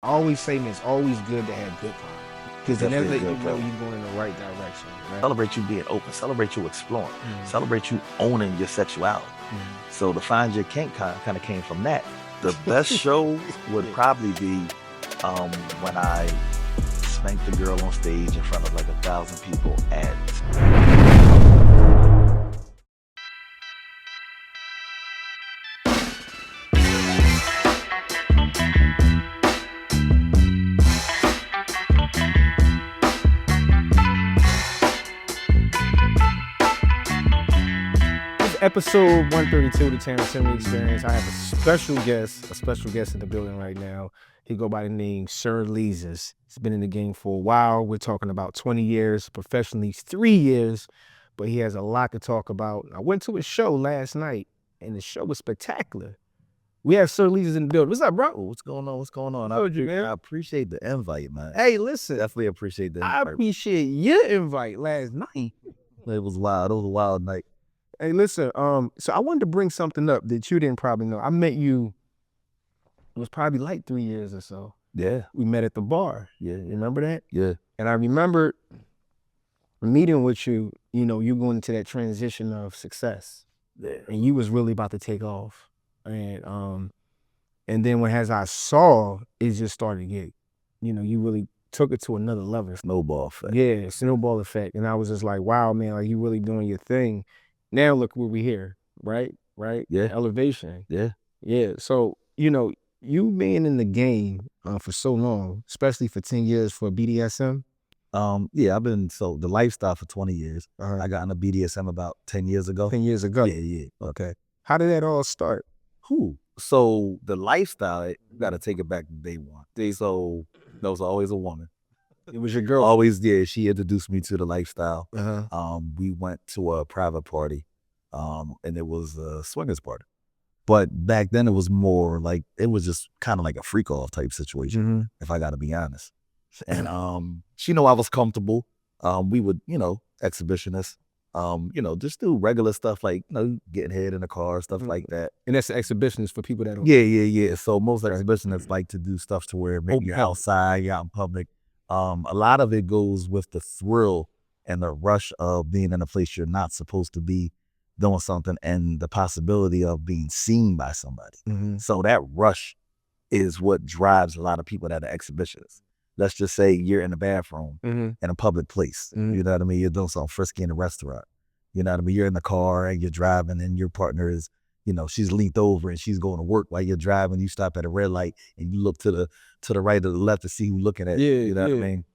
I always say, man, it's always good to have good pride because it never let you know you're going in the right direction. Right? Celebrate you being open. Celebrate you exploring. Celebrate you owning your sexuality. So to find your kink kind of came from that. The best show would probably be when I spanked the girl on stage in front of like 1,000 people at Episode 132 of the Terrance Henry Experience. I have a special guest in the building right now. He go by the name Sir Leezus. He's been in the game for a while. We're talking about 20 years, professionally 3 years, but he has a lot to talk about. I went to his show last night, and the show was spectacular. We have Sir Leezus in the building. What's up, bro? What's going on? What's going on? I appreciate the invite, man. Hey, listen. Definitely appreciate the invite. I appreciate your invite last night. It was wild. It was a wild night. Hey, listen, so I wanted to bring something up that you didn't probably know. I met you, it was probably like 3 years or so. Yeah. We met at the bar. Yeah. You remember that? Yeah. And I remember meeting with you, you know, you going into that transition of success. Yeah. And you was really about to take off. And then as I saw, it just started to get, you know, you really took it to another level. Snowball effect. Yeah, snowball effect. And I was just like, wow, man, like you really doing your thing. Now look where we here, right? Yeah. Elevation. Yeah. Yeah. So, you know, you being in the game for so long, especially for 10 years for BDSM. Yeah, I've been the lifestyle for 20 years. I got into BDSM about 10 years ago. 10 years ago. Yeah. Okay. How did that all start? So the lifestyle, you got to take it back to day one. So there was always a woman. It was your girl. Always, yeah. She introduced me to the lifestyle. We went to a private party, and it was a swingers party. But back then it was more like, it was just kind of like a freak off type situation, if I got to be honest. And she know I was comfortable. We would, exhibitionists, just do regular stuff like, getting head in the car, stuff like that. And that's the exhibitionist for people that don't. Yeah. So most exhibitionists like to do stuff to where maybe you're outside, you're out in public. A lot of it goes with the thrill and the rush of being in a place you're not supposed to be doing something, and the possibility of being seen by somebody. So that rush is what drives a lot of people that are exhibitionists. Let's just say you're in the bathroom in a public place. You know what I mean? You're doing something frisky in a restaurant. You know what I mean? You're in the car and you're driving, and your partner is, she's leaned over and she's going to work while you're driving. You stop at a red light and you look to the right or the left to see who's looking at you. You know what I mean?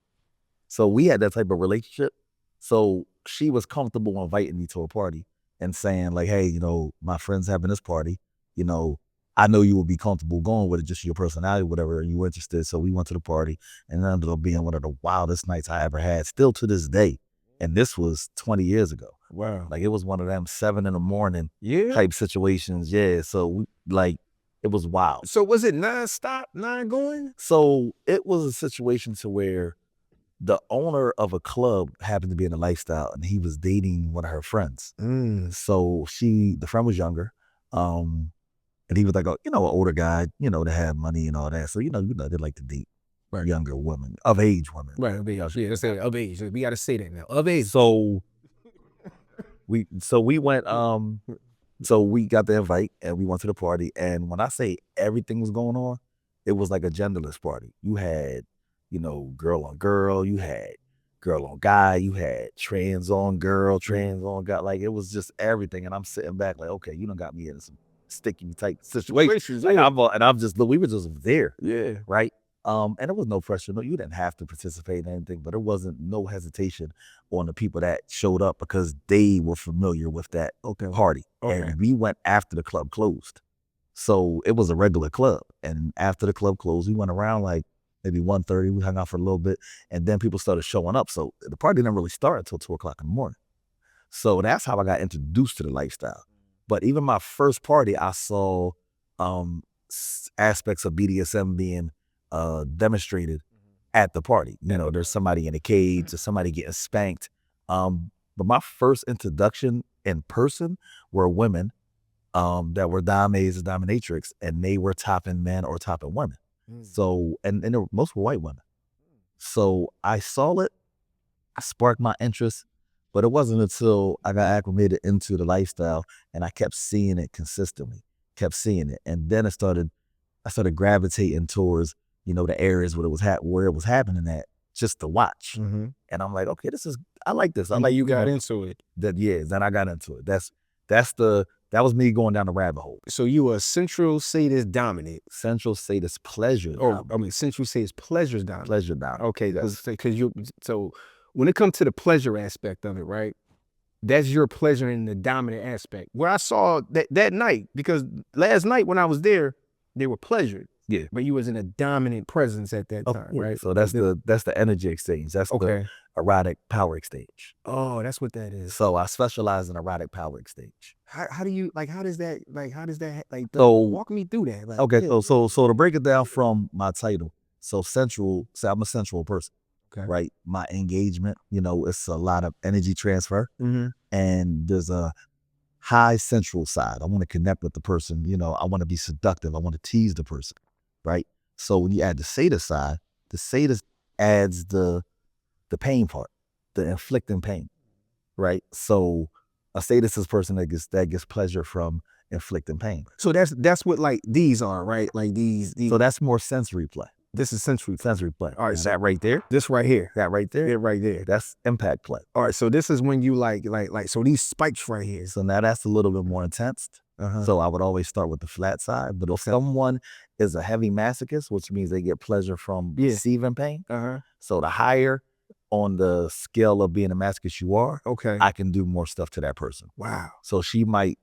So we had that type of relationship. So she was comfortable inviting me to a party and saying like, hey, my friend's having this party. I know you will be comfortable going with it, just your personality, whatever, and you were interested. So we went to the party, and it ended up being one of the wildest nights I ever had, still to this day. And this was 20 years ago. Wow. Like, it was one of them 7 a.m. type situations. Yeah. So it was wild. So was it non-stop, non-going? So it was a situation to where the owner of a club happened to be in the lifestyle, and he was dating one of her friends. So the friend was younger. And he was like, an older guy, to have money and all that. So, they like to date younger women, of age women. Right, of age. Yeah, let's say of age. We got to say that now. Of age. So we went, so we got the invite and we went to the party. And when I say everything was going on, it was like a genderless party. You had, girl on girl, you had girl on guy, you had trans on girl, trans on guy. Like, it was just everything. And I'm sitting back like, okay, you done got me in some sticky type situations. Like, we were just there. Yeah. Right. And there was no pressure. No, you didn't have to participate in anything, but there wasn't no hesitation on the people that showed up because they were familiar with that party. And we went after the club closed. So it was a regular club. And after the club closed, we went around like maybe 1:30. We hung out for a little bit, and then people started showing up. So the party didn't really start until 2:00 in the morning. So that's how I got introduced to the lifestyle. But even my first party, I saw aspects of BDSM being demonstrated at the party. There's somebody in a cage or somebody getting spanked. But my first introduction in person were women that were dominates and dominatrix, and they were topping men or topping women. So, and most were white women. So I saw it, I sparked my interest, but it wasn't until I got acclimated into the lifestyle and I kept seeing it consistently, kept seeing it. And then I started gravitating towards, the areas where it was happening at, just to watch. Mm-hmm. And I'm like, okay, I like this. I And like you got into it. Then I got into it. That was me going down the rabbit hole. So you were a central sadist dominant. Central sadist pleasure. Central sadist pleasure dominant. Pleasure dominant. Okay, so when it comes to the pleasure aspect of it, right? That's your pleasure in the dominant aspect. Where I saw that night, because last night when I was there, they were pleasured. Yeah. But you was in a dominant presence at that time, right? So that's the energy exchange. That's the erotic power exchange. Oh, that's what that is. So I specialize in erotic power exchange. How does that so walk me through that? Like, okay, so to break it down from my title, so sensual, say I'm a sensual person. Okay. Right? My engagement, it's a lot of energy transfer. Mm-hmm. And there's a high sensual side. I want to connect with the person, I want to be seductive. I want to tease the person. Right? So when you add the sadist side, the sadist adds the pain part, the inflicting pain. Right? So a sadist is a person that gets pleasure from inflicting pain. So that's what like these are, right? Like these. So that's more sensory play. This is sensory play. All right, so that right there. This right here. That right there. Yeah, right there. That's impact play. All right, so this is when you like so these spikes right here. So now that's a little bit more intense. So I would always start with the flat side. But if someone is a heavy masochist, which means they get pleasure from receiving pain. So the higher on the scale of being a masochist you are, I can do more stuff to that person. Wow. So you might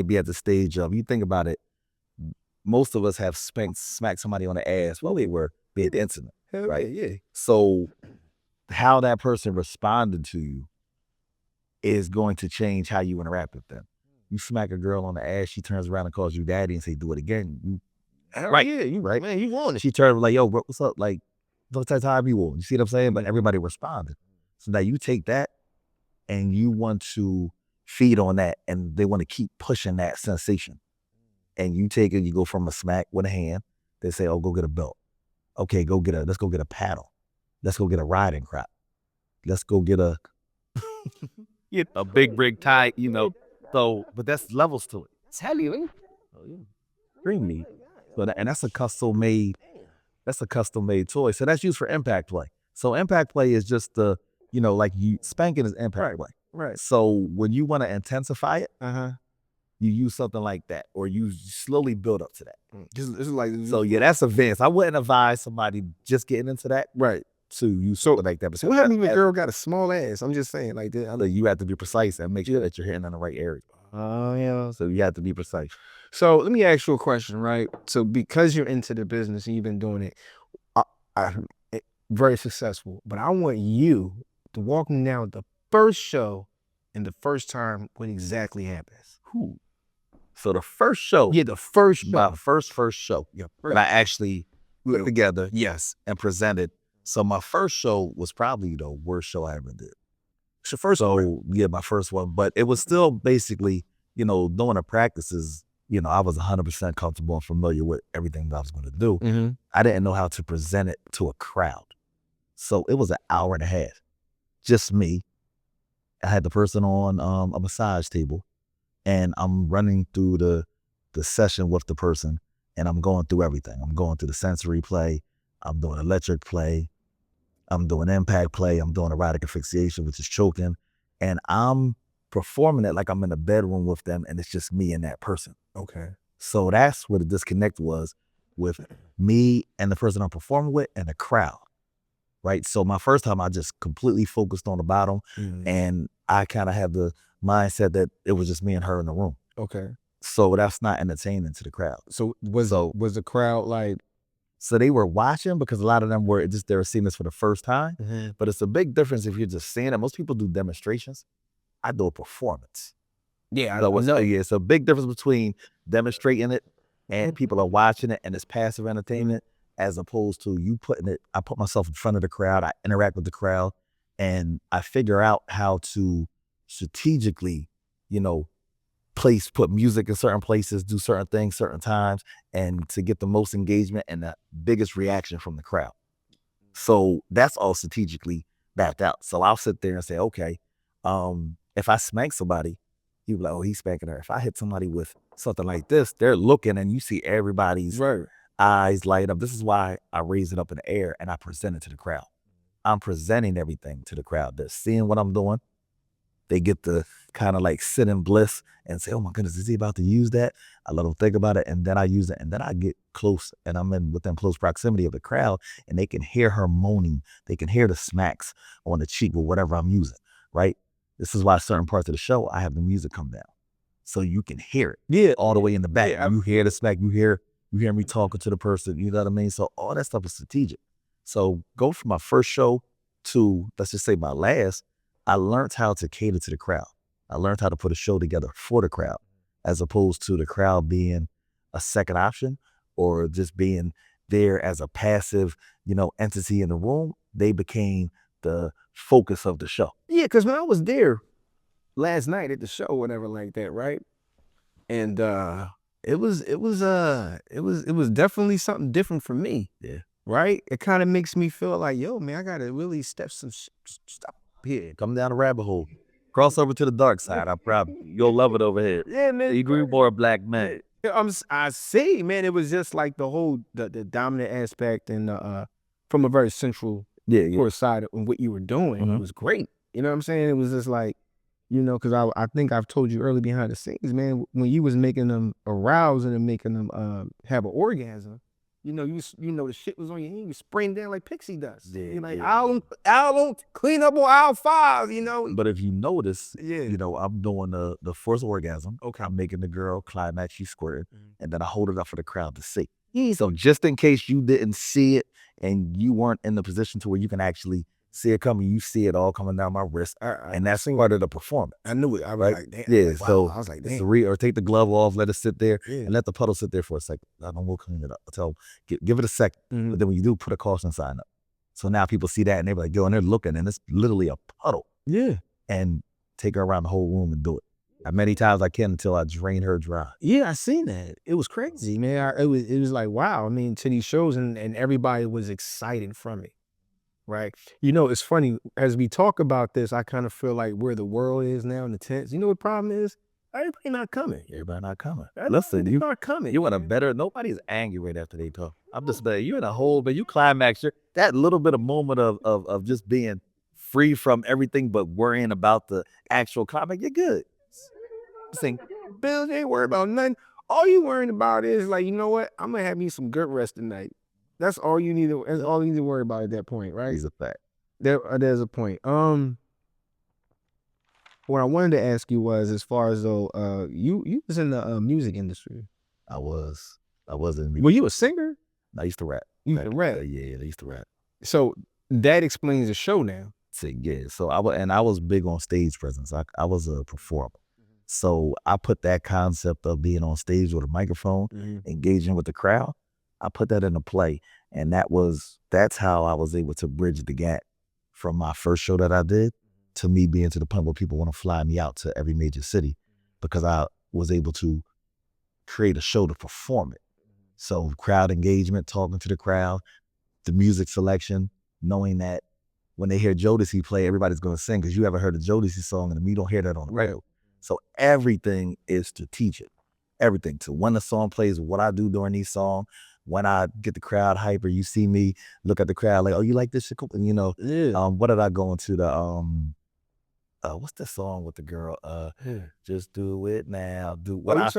be at the stage of, you think about it, most of us have smacked somebody on the ass while they were being intimate, right? Yeah. So how that person responded to you is going to change how you interact with them. You smack a girl on the ass, she turns around and calls you daddy and say, do it again. Right. Yeah, you right. Man, you want it. She turned like, yo, bro, what's up? Like, what type of time you want? You see what I'm saying? But everybody responded. So now you take that and you want to feed on that, and they want to keep pushing that sensation. And you take it, you go from a smack with a hand, they say, oh, go get a belt. Okay, let's go get a paddle. Let's go get a riding crop. Let's go get a big rig tie, So, but that's levels to it. Tell you. Oh, yeah. Dream me. And that's a custom made toy. So that's used for impact play. So impact play is just spanking is impact play. Right. So when you want to intensify it, you use something like that, or you slowly build up to that. This is like, so yeah, that's advanced. I wouldn't advise somebody just getting into that. Right. To use something like that. So what happens if a girl got a small ass? I'm just saying like that. You have to be precise and make sure that you're hitting in the right area. Oh yeah. So you have to be precise. So let me ask you a question, right? So because you're into the business and you've been doing it, very successful, but I want you to walk me down the first show and the first time what exactly happens. Who? So the first show. Yeah, the first show. My first show. Yeah. That I actually put together. Yes. And presented. So my first show was probably the worst show I ever did. So first my first one. But it was still basically, doing the practices, I was 100% comfortable and familiar with everything that I was going to do. Mm-hmm. I didn't know how to present it to a crowd. So it was an hour and a half. Just me. I had the person on a massage table. And I'm running through the session with the person, and I'm going through everything. I'm going through the sensory play. I'm doing electric play. I'm doing impact play. I'm doing erotic asphyxiation, which is choking. And I'm performing it like I'm in a bedroom with them, and it's just me and that person. Okay. So that's where the disconnect was with me and the person I'm performing with and the crowd. Right? So my first time, I just completely focused on the bottom, and I kind of had the mindset that it was just me and her in the room. Okay. So that's not entertaining to the crowd. So was the crowd like? So they were watching because a lot of them they were seeing this for the first time. But it's a big difference if you're just seeing it. Most people do demonstrations. I do a performance. Yeah, it's a big difference between demonstrating it and people are watching it and it's passive entertainment, as opposed to you putting it. I put myself in front of the crowd. I interact with the crowd, and I figure out how to strategically, put music in certain places, do certain things, certain times, and to get the most engagement and the biggest reaction from the crowd. So that's all strategically mapped out. So I'll sit there and say, okay, if I spank somebody, you be like, oh, he's spanking her. If I hit somebody with something like this, they're looking and you see everybody's eyes light up. This is why I raise it up in the air and I present it to the crowd. I'm presenting everything to the crowd. They're seeing what I'm doing. They get to kind of like sit in bliss and say, oh my goodness, is he about to use that? I let them think about it, and then I use it, and then I get close, and I'm within close proximity of the crowd, and they can hear her moaning. They can hear the smacks on the cheek or whatever I'm using, right? This is why certain parts of the show, I have the music come down. So you can hear it. Yeah. All the way in the back. Yeah. You hear the smack, you hear me talking to the person, you know what I mean? So all that stuff is strategic. So go from my first show to, let's just say my last, I learned how to cater to the crowd. I learned how to put a show together for the crowd, as opposed to the crowd being a second option or just being there as a passive, entity in the room. They became the focus of the show. Yeah, because when I was there last night at the show, whatever like that, right? And it was definitely something different for me. Yeah. Right? It kind of makes me feel like, yo, man, I gotta really step some stuff here. Come down the rabbit hole. Cross over to the dark side. You'll love it over here. Yeah, man. You grew more black man. I see, man. It was just like the whole the dominant aspect and from a very sensual side of what you were doing. It was great. You know what I'm saying? It was just like, because I think I've told you early behind the scenes, man, when you was making them arouse and making them have an orgasm, the shit was on your hand, you spraying down like pixie dust. Yeah, you're like, I don't clean up on aisle 5, But if you notice, I'm doing the first orgasm. Okay. I'm making the girl climax, she squirted, and then I hold it up for the crowd to see. So just in case you didn't see it and you weren't in the position to where you can actually see it coming, you see it all coming down my wrist, and that's part of the performance. I knew it. I was like, damn. Yeah, like, wow. So I was like, damn. or take the glove off, let it sit there, and let the puddle sit there for a second. I don't will clean it up. Tell them, give it a second. But then when you do, put a caution sign up. So now people see that and they're like, yo, and they're looking, and it's literally a puddle. Yeah. And take her around the whole room and do it. As many times I can until I drain her dry. Yeah, I seen that. It was crazy, man. It was like, wow. I mean, to these shows, and everybody was excited from it. Right. It's funny, as we talk about this, I kind of feel like where the world is now in the tents. You know what the problem is? Everybody not coming. Listen, you not coming. You want a better, nobody's angry right after they talk. I'm just saying, you're in a hole, but you climax, that little bit of moment of just being free from everything but worrying about the actual climax, you're good. Sing, Bill, ain't worried about nothing. All you worrying about is like, you know what? I'm gonna have me some good rest tonight. That's all you need to. That's all you need to worry about at that point, right? He's a fact. There's a point. What I wanted to ask you was, as far as though, you was in the music industry. I was in. Were you a singer? I used to rap. You used to rap? Yeah, I used to rap. So that explains the show now. So I was big on stage presence. I was a performer. So I put that concept of being on stage with a microphone, engaging with the crowd, I put that into play. And that's how I was able to bridge the gap from my first show that I did to me being to the point where people want to fly me out to every major city, because I was able to create a show to perform it. So crowd engagement, talking to the crowd, the music selection, knowing that when they hear Jodeci play, everybody's going to sing, because you haven't heard a Jodeci song and you don't hear that on the radio. So everything is strategic. Everything. To when the song plays, what I do during these songs, when I get the crowd hyper, you see me look at the crowd like, oh, you like this shit? What did I go into the what's that song with the girl? Just do it now. When that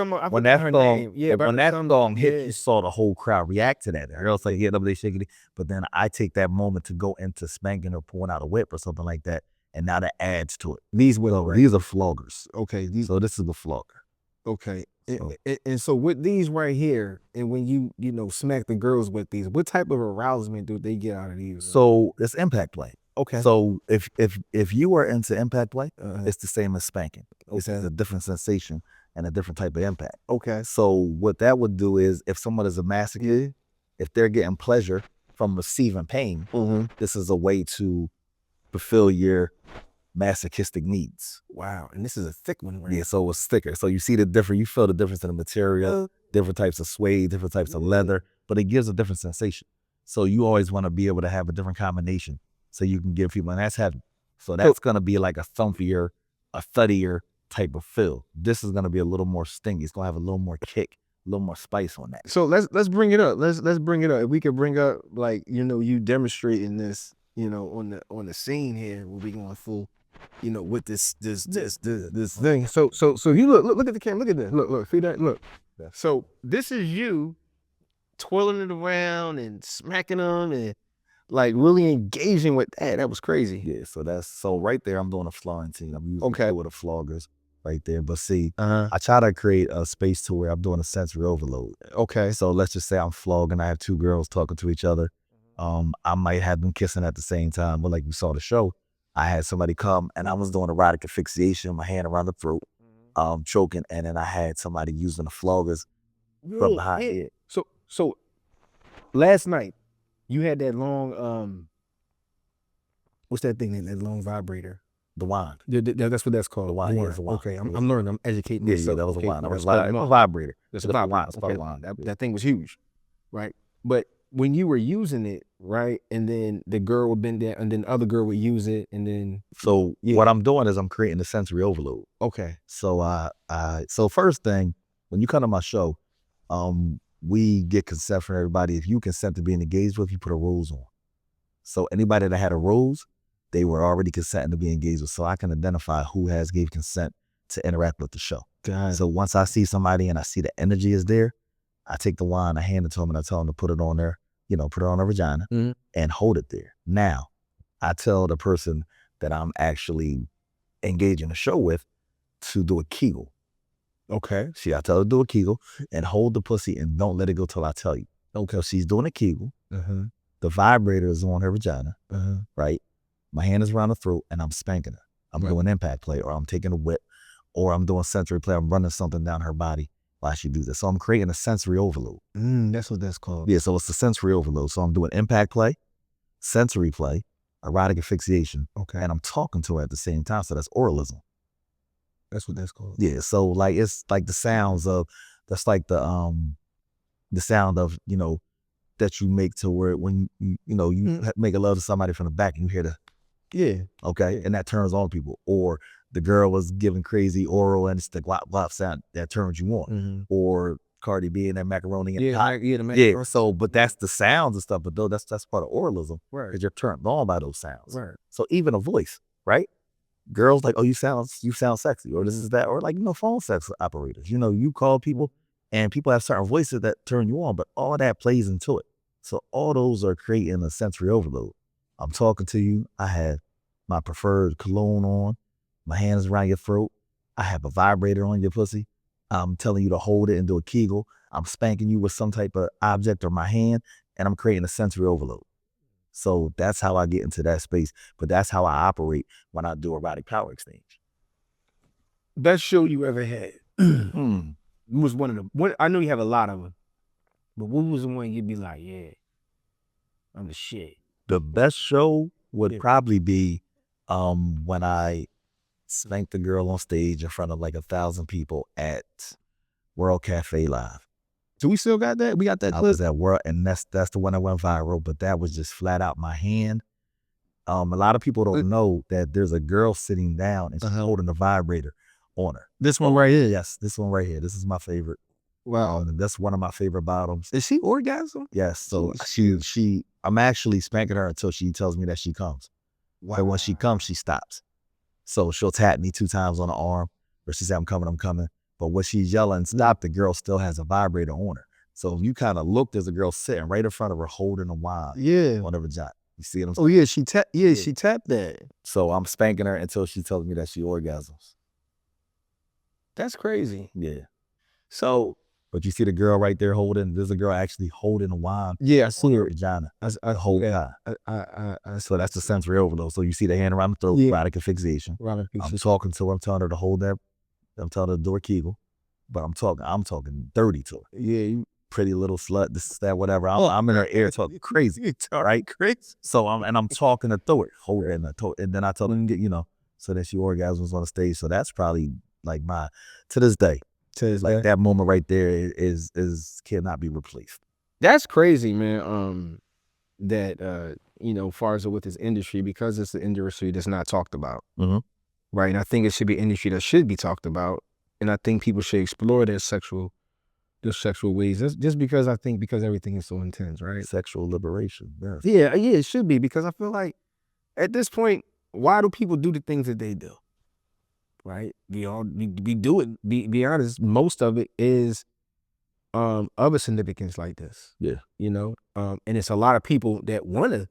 song hit, you saw the whole crowd react to that. The girls like, yeah, they shaking it. But then I take that moment to go into spanking or pulling out a whip or something like that, and now that adds to it. These are floggers. Okay. So this is the flogger. Okay. And so with these right here, and when you smack the girls with these, what type of arousement do they get out of these? So it's impact play. Okay. So if you are into impact play, it's the same as spanking. Okay. It's a different sensation and a different type of impact. Okay. So what that would do is, if someone is a masochist, if they're getting pleasure from receiving pain, this is a way to fulfill your masochistic needs. Wow. And this is a thick one, right? Yeah, so it's thicker. So you see you feel the difference in the material, different types of suede, different types of leather, but it gives a different sensation. So you always want to be able to have a different combination so you can give people, and that's heavy. So that's going to be like a thumpier, a thuddier type of feel. This is going to be a little more stingy. It's going to have a little more kick, a little more spice on that. So let's bring it up. Let's bring it up. If we could bring up, like, you demonstrating this, on the scene here, where we going full, with this thing. So you look at the camera. Look at this. Look, see that? Look. Yeah. So this is you twirling it around and smacking them and like really engaging with that. That was crazy. Yeah. So right there, I'm doing a Florentine. I'm using it with a floggers right there. But see, I try to create a space to where I'm doing a sensory overload. Okay. So let's just say I'm flogging. I have two girls talking to each other. I might have them kissing at the same time. But like you saw the show, I had somebody come and I was doing erotic asphyxiation, my hand around the throat, choking, and then I had somebody using the floggers from behind it. So last night you had that long what's that thing? That long vibrator. The wand. That's what that's called. The wand. Yeah, the wand. Okay, I'm learning. I'm educating myself. Yeah, that was a wand. It was a vibrator. That's a vibrator. That thing was huge, right? But when you were using it, right, and then the girl would bend down, and then the other girl would use it, and then what I'm doing is I'm creating a sensory overload. Okay. So so first thing, when you come to my show, we get consent from everybody. If you consent to being engaged with, you put a rose on. So anybody that had a rose, they were already consenting to be engaged with. So I can identify who has gave consent to interact with the show. So once I see somebody and I see the energy is there, I take the wand, I hand it to them, and I tell them to put it on their, put it on their vagina and hold it there. Now, I tell the person that I'm actually engaging the show with to do a Kegel. Okay. See, I tell her to do a Kegel and hold the pussy and don't let it go till I tell you. Okay. So she's doing a Kegel. The vibrator is on her vagina, right? My hand is around the throat and I'm spanking her. I'm doing impact play, or I'm taking a whip, or I'm doing sensory play. I'm running something down her body while she do this. So I'm creating a sensory overload. That's what that's called. Yeah, so it's a sensory overload. So I'm doing impact play, sensory play, erotic asphyxiation, and I'm talking to her at the same time. So that's oralism. That's what that's called. Yeah, so like it's like the sounds of, that's like the sound of, that you make to where when you make a love to somebody from the back and you hear the and that turns on people. Or the girl was giving crazy oral and it's the glop glop sound that turns you on. Or Cardi B and that macaroni and the macaroni. So but that's the sounds and stuff, but though that's part of oralism, because you're turned on by those sounds. So even a voice, right? Girls like, oh, you sound sexy, or this is that, or like, phone sex operators. You call people and people have certain voices that turn you on, but all that plays into it. So all those are creating a sensory overload. I'm talking to you. I have my preferred cologne on. My hand is around your throat. I have a vibrator on your pussy. I'm telling you to hold it and do a Kegel. I'm spanking you with some type of object or my hand, and I'm creating a sensory overload. So that's how I get into that space. But that's how I operate when I do erotic power exchange. Best show you ever had? Was one of them. I know you have a lot of them, but what was the one you'd be like, yeah, I'm the shit? The best show would probably be when I spanked the girl on stage in front of like 1,000 people at World Cafe Live. So we still got that? We got that clip? I was at World, and that's the one that went viral, but that was just flat out my hand. A lot of people don't know that there's a girl sitting down and she's holding a vibrator on her. This one right here? Yes, this one right here. This is my favorite. Wow. That's one of my favorite bottoms. Is she orgasm? Yes. So I'm actually spanking her until she tells me that she comes. Wow. But when she comes, she stops. So she'll tap me 2 times on the arm, or she says, I'm coming. But when she's yelling, stop, the girl still has a vibrator on her. So if you kind of look, there's a girl sitting right in front of her holding a wand on her vagina. You see what I'm saying? Oh yeah, she tapped that. So I'm spanking her until she tells me that she orgasms. That's crazy. Yeah. So, but you see the girl right there there's a girl actually holding a wand. Yeah, I see her vagina. I hold that. So that's the sensory overload. So you see the hand around the throat, erotic asphyxiation. I'm talking to her, I'm telling her to hold that. I'm telling her to do a Kegel, but I'm talking dirty to her. Yeah, you pretty little slut, this, that, whatever. I'm in her ear talking crazy, right? Crazy. So I'm talking her through it, hold her in the toe, and then I tell her, so that she orgasms on the stage. So that's probably like to this day, like that moment right there is cannot be replaced. That's crazy, man. That far as with this industry, because it's an industry that's not talked about, right? And I think it should be an industry that should be talked about, and I think people should explore their sexual ways. That's just because I think because everything is so intense, right? Sexual liberation. Yes. Yeah, it should be, because I feel like at this point, why do people do the things that they do? Right? We do it. Be honest, most of it is of a significance like this. Yeah. And it's a lot of people that want to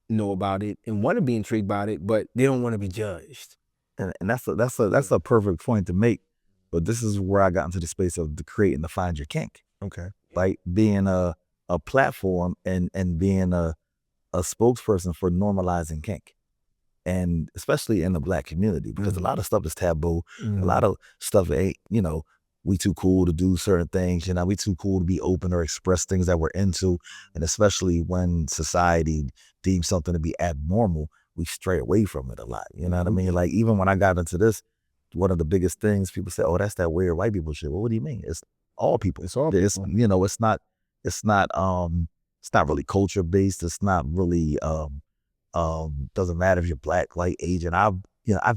know about it and want to be intrigued by it, but they don't want to be judged. And that's a perfect point to make. But this is where I got into the space of creating the Find Your Kink. Okay. Like being a platform and being a spokesperson for normalizing kink. And especially in the Black community, because a lot of stuff is taboo. A lot of stuff ain't, we too cool to do certain things, we too cool to be open or express things that we're into. And especially when society deems something to be abnormal, we stray away from it a lot. You know what I mean? Like even when I got into this, one of the biggest things people say, oh, that's that weird white people shit. Well, what do you mean? It's all people. It's all people. It's not really culture based. It's not really doesn't matter if you're Black, white, Asian. I've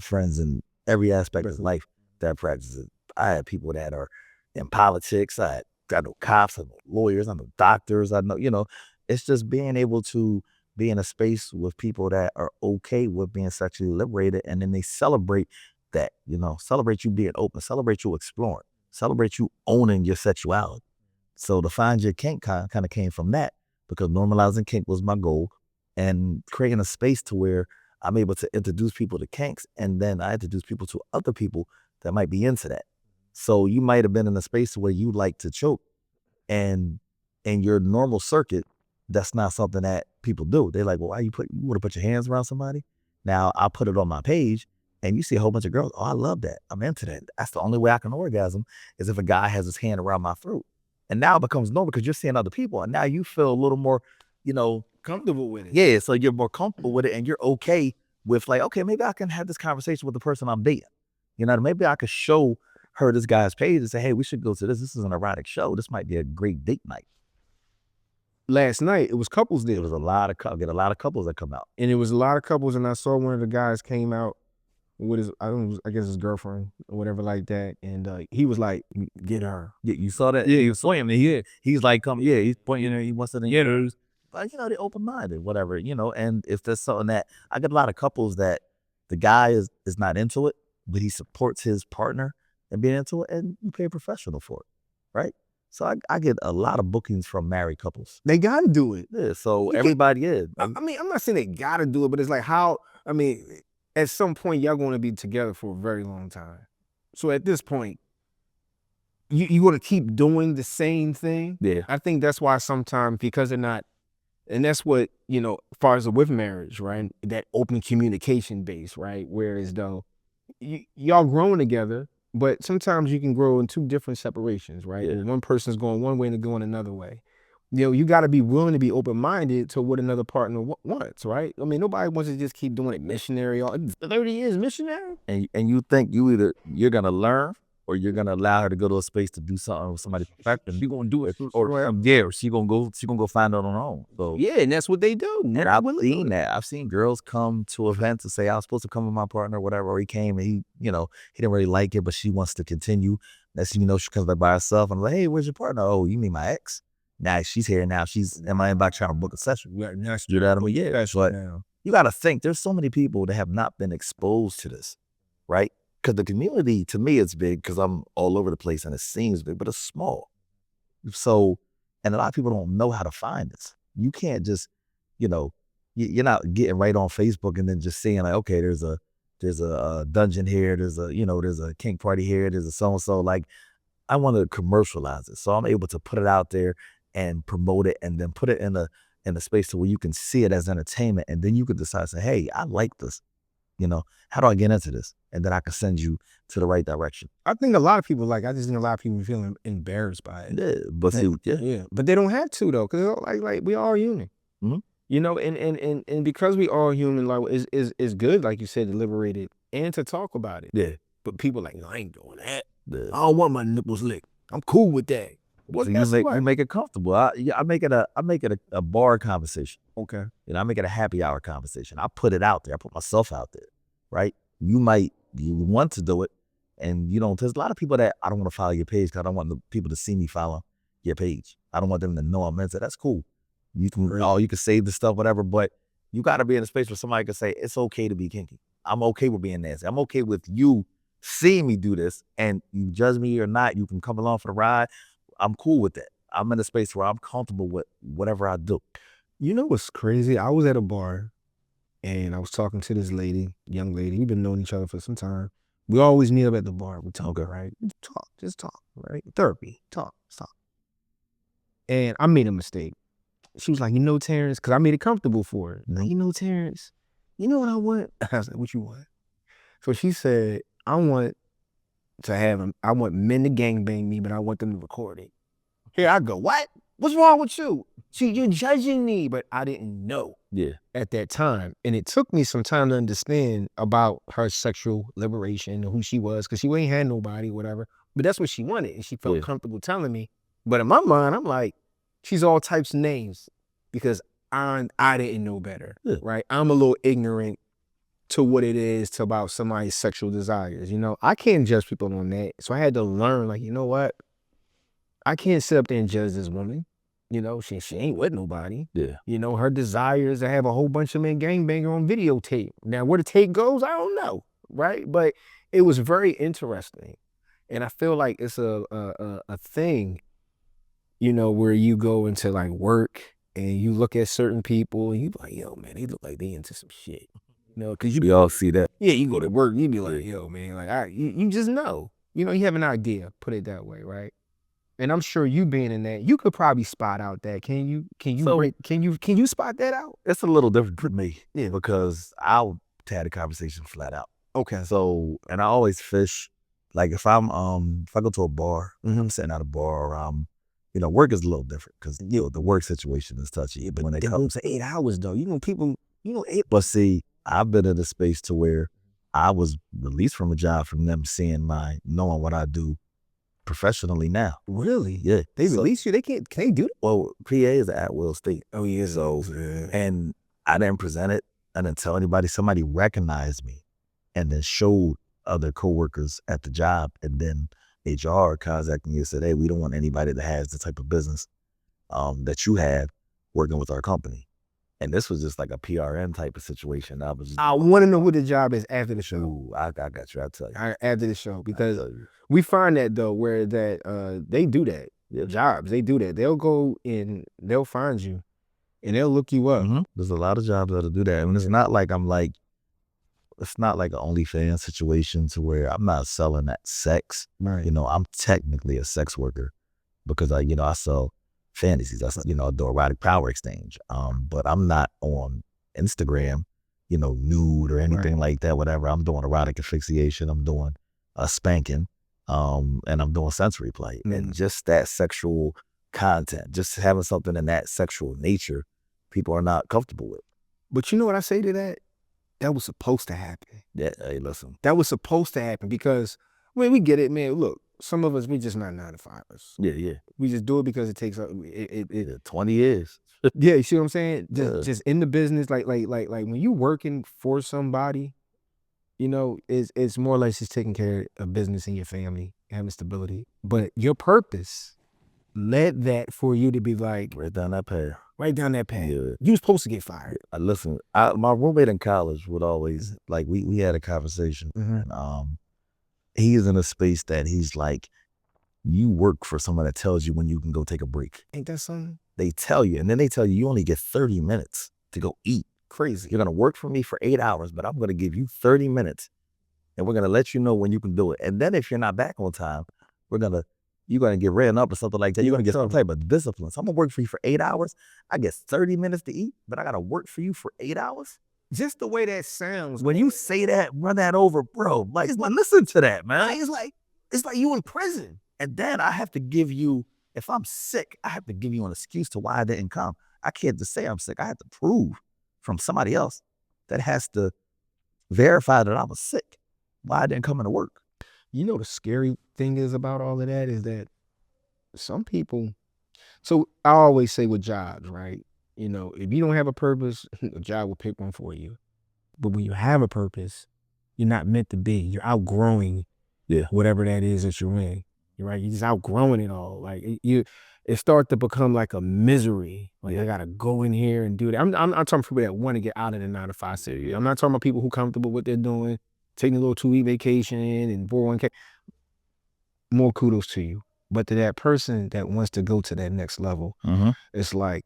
friends in every aspect of life that practice it. I had people that are in politics. I know cops, I know lawyers, I know doctors. I know, it's just being able to be in a space with people that are okay with being sexually liberated, and then they celebrate that, celebrate you being open, celebrate you exploring, celebrate you owning your sexuality. So to Find Your Kink kind of came from that, because normalizing kink was my goal, and creating a space to where I'm able to introduce people to kinks, and then I introduce people to other people that might be into that. So you might have been in a space where you like to choke, and in your normal circuit, that's not something that people do. They're like, well, why you want to put your hands around somebody? Now I'll put it on my page, and you see a whole bunch of girls. Oh, I love that. I'm into that. That's the only way I can orgasm, is if a guy has his hand around my throat. And now it becomes normal because you're seeing other people, and now you feel a little more, comfortable with it. Yeah, so you're more comfortable with it, and you're okay with like, okay, maybe I can have this conversation with the person I'm dating. Maybe I could show her this guy's page and say, hey, we should go to this. This is an erotic show. This might be a great date night. Last night, it was couples there. There was a lot of couples that come out. And it was a lot of couples, and I saw one of the guys came out with his, I guess his girlfriend or whatever like that, and he was like, get her. Yeah, you saw that? Yeah, you saw him. He's like, come, yeah, he's pointing, he wants to get her. But they're open-minded, whatever, and if there's something that, I get a lot of couples that the guy is not into it, but he supports his partner and being into it, and you pay a professional for it, right? So I get a lot of bookings from married couples. They gotta do it. Yeah, so everybody is. I mean, I'm not saying they gotta do it, but it's like at some point y'all gonna be together for a very long time. So at this point, you gonna keep doing the same thing. Yeah. I think that's why sometimes, because they're not, and that's what, as far as with marriage, right? That open communication base, right? Whereas though, y'all growing together, but sometimes you can grow in two different separations, right? Yeah. One person's going one way and going another way. You got to be willing to be open-minded to what another partner wants, right? I mean, nobody wants to just keep doing it missionary. 30 years missionary. And you think you're going to learn, or you're going to allow her to go to a space to do something with somebody perfect, and you're going to do it. Or she going to go find out on her own. So, yeah, and that's what they do. And I've seen that. I've seen girls come to events and say, I was supposed to come with my partner or whatever, or he came and he didn't really like it, but she wants to continue. Next thing you know, she comes back by herself, and I'm like, hey, where's your partner? Oh, you mean my ex? Now she's here. Now she's in my inbox trying to book a session. You know what I mean? Yeah. But you got to think, there's so many people that have not been exposed to this, right? Because the community, to me, it's big because I'm all over the place and it seems big, but it's small. So, and a lot of people don't know how to find this. You can't just, you're not getting right on Facebook and then just seeing like, okay, there's a dungeon here, there's a kink party here, there's a so-and-so. Like, I want to commercialize it. So I'm able to put it out there and promote it, and then put it in a space to where you can see it as entertainment, and then you could decide, say, hey, I like this. How do I get into this? And then I can send you to the right direction. I think a lot of people I just think a lot of people feel embarrassed by it. Yeah, but but they don't have to though, because like we all human. Mm-hmm. And because we all human, like is good, like you said, to liberate it and to talk about it. Yeah. But people like, no, I ain't doing that. Yeah. I don't want my nipples licked. I'm cool with that. Well, So guess what? you make it comfortable. I make it a bar conversation. Okay. I make it a happy hour conversation. I put it out there. I put myself out there, right? You want to do it, and you don't. There's a lot of people that I don't want to follow your page because I don't want the people to see me follow your page. I don't want them to know I'm into it. That's cool. You can save the stuff, whatever, but you got to be in a space where somebody can say, it's okay to be kinky. I'm okay with being nasty. I'm okay with you seeing me do this, and you judge me or not, you can come along for the ride. I'm cool with that. I'm in a space where I'm comfortable with whatever I do. You know what's crazy? I was at a bar and I was talking to this lady, young lady. We've been knowing each other for some time. We always meet up at the bar. We talk, right? Just talk, right? Therapy, talk. And I made a mistake. She was like, you know, Terrance, because I made it comfortable for her. Like, you know, Terrance, you know what I want? I was like, what you want? So she said, I want men to gangbang me, but I want them to record it. Here I go, what? What's wrong with you? See, you're judging me, but I didn't know at that time. And it took me some time to understand about her sexual liberation and who she was, because she ain't had nobody, whatever. But that's what she wanted, and she felt comfortable telling me. But in my mind, I'm like, she's all types of names because I didn't know better, right? I'm a little ignorant to what it is to about somebody's sexual desires. You know, I can't judge people on that. So I had to learn, like, you know what? I can't sit up there and judge this woman. You know, she ain't with nobody. Yeah. You know, her desire is to have a whole bunch of men gangbanger on videotape. Now, where the tape goes, I don't know, right? But it was very interesting. And I feel like it's a thing, you know, where you go into like work and you look at certain people and you be like, yo, man, they look like they into some shit. You know, because we all see that. Yeah, you go to work, you be like, yo, man, like you just know. You know, you have an idea, put it that way, right? And I'm sure you being in that, you could probably spot out that. Can you spot that out? It's a little different for me, because I'll tear the conversation flat out. Okay. So, and I always fish. Like if I go to a bar, I'm sitting at a bar, you know, work is a little different because the work situation is touchy. But when it comes to 8 hours though, you know, people, you know, 8. But see, I've been in a space to where I was released from a job from them knowing what I do professionally now. Really? Yeah. They release you? Can they do it? Well, PA is an at-will state. Oh, yeah. So, and I didn't present it. I didn't tell anybody. Somebody recognized me and then showed other coworkers at the job, and then HR contacted me and said, hey, we don't want anybody that has the type of business that you have working with our company. And this was just like a PRN type of situation. I want to know who the job is after the show. Ooh, I got you. I'll tell you. After the show, because we find that though, where that they do that. Jobs, they do that. They'll go in, they'll find you, and they'll look you up. There's a lot of jobs that'll do that. And it's not like it's not like an OnlyFans situation to where I'm not selling that sex. Right. You know, I'm technically a sex worker because I sell fantasies. I do erotic power exchange. But I'm not on Instagram, you know, nude or anything like that, whatever. I'm doing erotic asphyxiation. I'm doing spanking. And I'm doing sensory play. And just that sexual content, just having something in that sexual nature, people are not comfortable with. But you know what I say to that? That was supposed to happen. Yeah, hey, listen. That was supposed to happen because, I mean, we get it, man. Look, some of us, we just not 9-to-5ers. Yeah. We just do it because it takes 20 years. Yeah, you see what I'm saying? Just in the business, like when you working for somebody, you know, it's more or less just taking care of business and your family, having stability. But your purpose led that for you to be like right down that path. Yeah. You was supposed to get fired. Listen, my roommate in college would always, like, we had a conversation. And, he's in a space that he's like, you work for someone that tells you when you can go take a break. Ain't that something? They tell you, and then they tell you only get 30 minutes to go eat. Crazy. You're going to work for me for 8 hours, but I'm going to give you 30 minutes, and we're going to let you know when you can do it. And then if you're not back on time, you're going to get ran up or something like that. You're going to get some type of discipline. So I'm going to work for you for 8 hours. I get 30 minutes to eat, but I got to work for you for 8 hours? Just the way that sounds. When you say that, run that over, bro. Like, listen to that, man. It's like you in prison. And then I have to give you, if I'm sick, I have to give you an excuse to why I didn't come. I can't just say I'm sick. I have to prove from somebody else that has to verify that I was sick. why I didn't come into work. You know, the scary thing is about all of that is that some people, so I always say with jobs, right? You know, if you don't have a purpose, a job will pick one for you. But when you have a purpose, you're not meant to be. You're outgrowing whatever that is that you're in. Right? You're just outgrowing it all. Like it starts to become like a misery. Like I gotta go in here and do that. I'm talking people that want to get out of the 9 to 5 series. I'm not talking about people who comfortable with what they're doing, taking a little 2-week vacation and 401k. More kudos to you. But to that person that wants to go to that next level, it's like,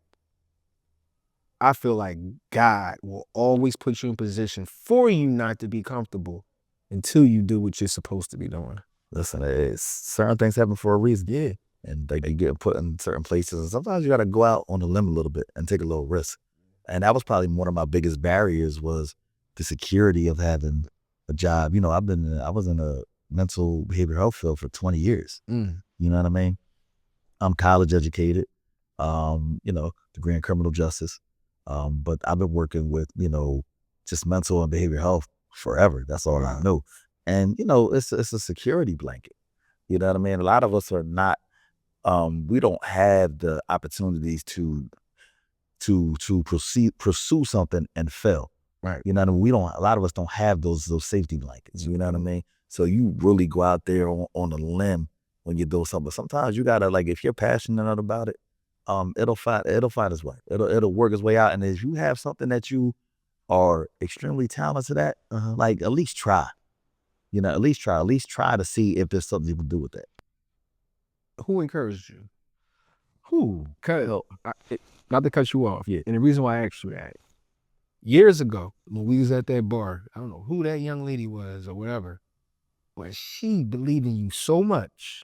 I feel like God will always put you in position for you not to be comfortable until you do what you're supposed to be doing. Listen, it's certain things happen for a reason. Yeah. And they get put in certain places. And sometimes you got to go out on a limb a little bit and take a little risk. And that was probably one of my biggest barriers was the security of having a job. You know, I was in a mental behavioral health field for 20 years. You know what I mean? I'm college educated, you know, degree in criminal justice. But I've been working with, you know, just mental and behavioral health forever. That's all I know. And, you know, it's a security blanket. You know what I mean? A lot of us are not, we don't have the opportunities to pursue something and fail. Right. You know what I mean? A lot of us don't have those safety blankets. You know what I mean? So you really go out there on a limb when you do something. But sometimes you gotta, like, if you're passionate about it, it'll find its way. It'll work its way out. And if you have something that you are extremely talented at, like, at least try. You know, at least try to see if there's something you can do with that. Who encouraged you? Who? Not to cut you off. Yeah. And the reason why I asked you that, years ago, when we was at that bar, I don't know who that young lady was or whatever, but she believed in you so much.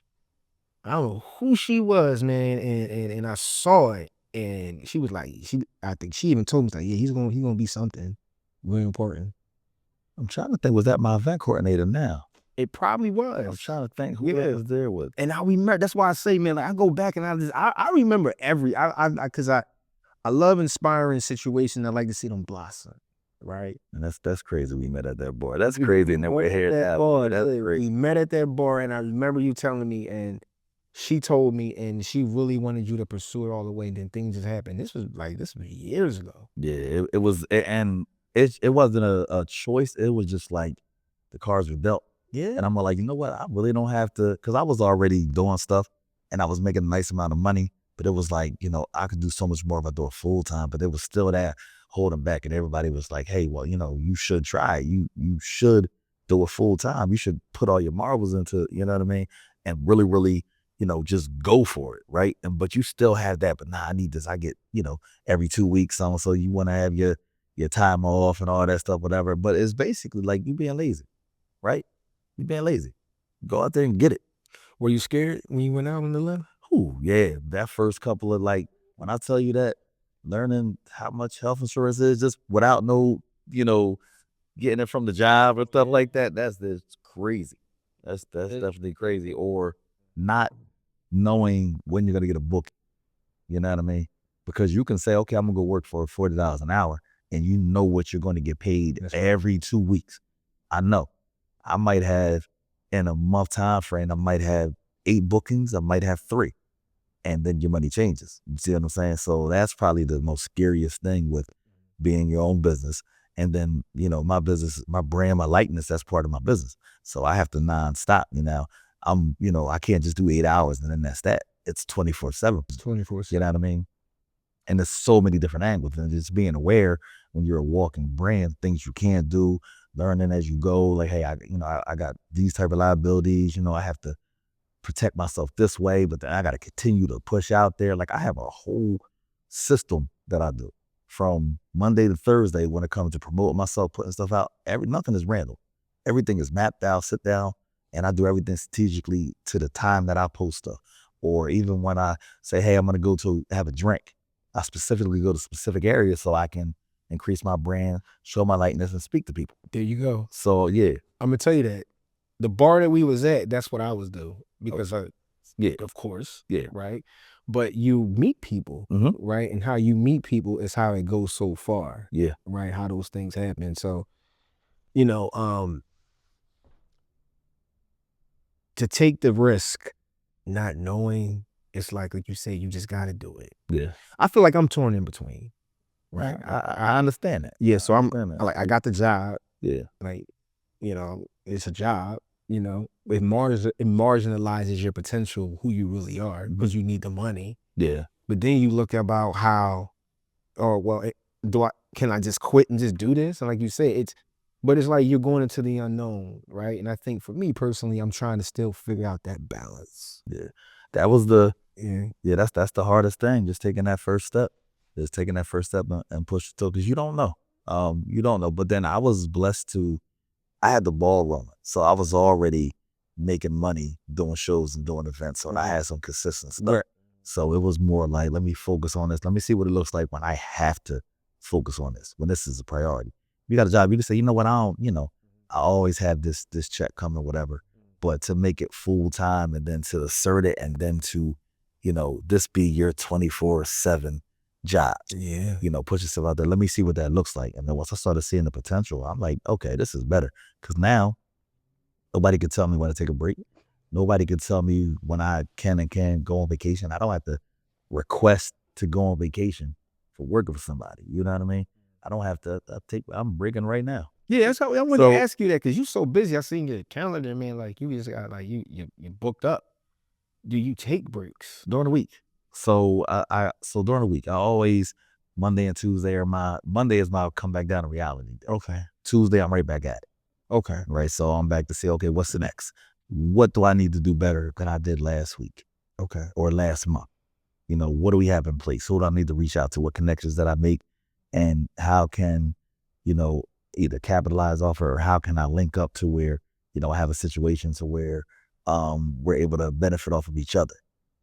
I don't know who she was, man, and I saw it, and she was like, I think she even told me, like, yeah, he's gonna be something really important. I'm trying to think, was that my event coordinator now? It probably was. I'm trying to think who I was there with. And I remember, that's why I say, man, like, I go back and I remember because I love inspiring situations. I like to see them blossom, right? And that's crazy. We met at that bar. That's crazy. And then we're here now. That's crazy. We met at that bar, and I remember you telling me, and she told me, and she really wanted you to pursue it all the way. And then things just happened. This was years ago. Yeah, it was, and it wasn't a choice. It was just like the cards were dealt. Yeah. And I'm like, you know what? I really don't have to, because I was already doing stuff and I was making a nice amount of money, but it was like, you know, I could do so much more if I do it full time, but it was still that holding back. And everybody was like, hey, well, you know, you should try it. You should do it full time. You should put all your marbles into, you know what I mean? And really, really, you know, just go for it, right? But you still have that, but I need this. I get, you know, every 2 weeks, so you want to have your time off and all that stuff, whatever. But it's basically like you being lazy, right? You being lazy. Go out there and get it. Were you scared when you went out on the limb? Ooh, yeah. That first couple of, like, when I tell you that, learning how much health insurance is just without no, you know, getting it from the job or stuff like that, that's crazy. That's definitely crazy. Or not knowing when you're going to get a book. You know what I mean? Because you can say, okay, I'm going to go work for $40 an hour, and you know what you're going to get paid every 2 weeks. I know. I might have, in a month time frame, I might have 8 bookings, I might have 3. And then your money changes. You see what I'm saying? So that's probably the most scariest thing with being your own business. And then, you know, my business, my brand, my likeness, that's part of my business. So I have to nonstop, you know. You know, I can't just do 8 hours and then that's that. It's 24/7. It's 24/7. You know what I mean? And there's so many different angles. And just being aware when you're a walking brand, things you can't do, learning as you go, like, hey, I got these type of liabilities, you know, I have to protect myself this way, but then I got to continue to push out there. Like, I have a whole system that I do from Monday to Thursday when it comes to promoting myself, putting stuff out. Nothing is random. Everything is mapped out, sit down, and I do everything strategically to the time that I post stuff. Or even when I say, hey, I'm going to go to have a drink, I specifically go to specific areas so I can increase my brand, show my likeness, and speak to people. There you go. So, yeah. I'm going to tell you that. The bar that we was at, that's what I was doing. Because of course. Yeah. Right? But you meet people, right? And how you meet people is how it goes so far. Yeah. Right? How those things happen. So, you know, to take the risk, not knowing, it's like you say, you just got to do it. Yeah. I feel like I'm torn in between. Right. I understand that. Yeah. So I got the job. Yeah. Like, it's a job, it marginalizes your potential, who you really are, because you need the money. Yeah. But then you look about how, can I just quit and just do this? And like you say, but it's like you're going into the unknown, right? And I think for me personally, I'm trying to still figure out that balance. Yeah. That was that's the hardest thing. Just taking that first step. Just taking that first step and push it through, because you don't know. You don't know. But then I was blessed I had the ball rolling. So I was already making money doing shows and doing events. So I had some consistent stuff. Right. So it was more like, let me focus on this. Let me see what it looks like when I have to focus on this, when this is a priority. If you got a job, you can say, you know what, I always have this check coming or whatever. But to make it full time and then to assert it and then to, this be your 24/7 job. Yeah. Put yourself out there. Let me see what that looks like. And then once I started seeing the potential, I'm like, okay, this is better. Because now nobody could tell me when to take a break. Nobody could tell me when I can and can't go on vacation. I don't have to request to go on vacation for working for somebody. You know what I mean? I don't have to I'm breaking right now. Yeah, that's how I wanted to ask you that, because you're so busy. I seen your calendar, man. Like you just got you booked up. Do you take breaks during the week? So so during the week, I always, Monday and Tuesday Monday is my come back down to reality day. Okay. Tuesday, I'm right back at it. Okay. Right. So I'm back to say, okay, what's the next? What do I need to do better than I did last week? Okay. Or last month? What do we have in place? Who do I need to reach out to? What connections that I make? And how can, either capitalize off or how can I link up to where, I have a situation to where we're able to benefit off of each other.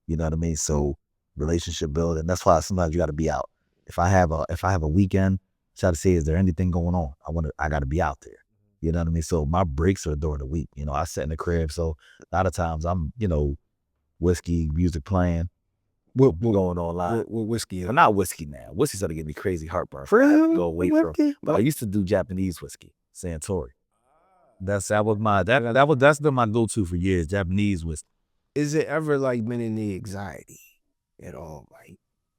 You know what I mean? So relationship building. That's why sometimes you got to be out. If I have a weekend, try to say, is there anything going on? I got to be out there. You know what I mean? So my breaks are during the week. I sit in the crib. So a lot of times I'm, whiskey, music playing. What going online? What whiskey? Well, not whiskey now. Whiskey started giving me crazy heartburn. Really? Go away from. But I used to do Japanese whiskey, Santori. That's been my go-to for years. Japanese whiskey. Is it ever been any anxiety at all?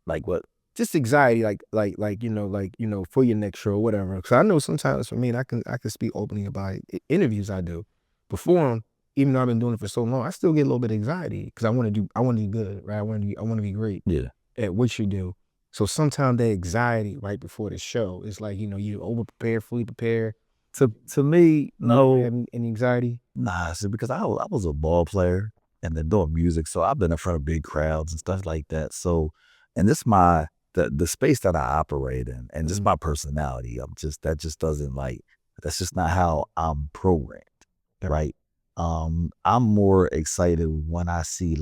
Like what? Just anxiety, for your next show or whatever. Because I know sometimes for me, and I can speak openly about it, interviews I do before them. Even though I've been doing it for so long, I still get a little bit of anxiety because I want to do good, right? I want to be great at what you do. So sometimes that anxiety right before the show is you over prepared, fully prepared. To me, no. Have any anxiety? Nah, see, because I was a ball player and then doing music, so I've been in front of big crowds and stuff like that. So, and this the space that I operate in, and just my personality, that's just not how I'm programmed, right? I'm more excited when I see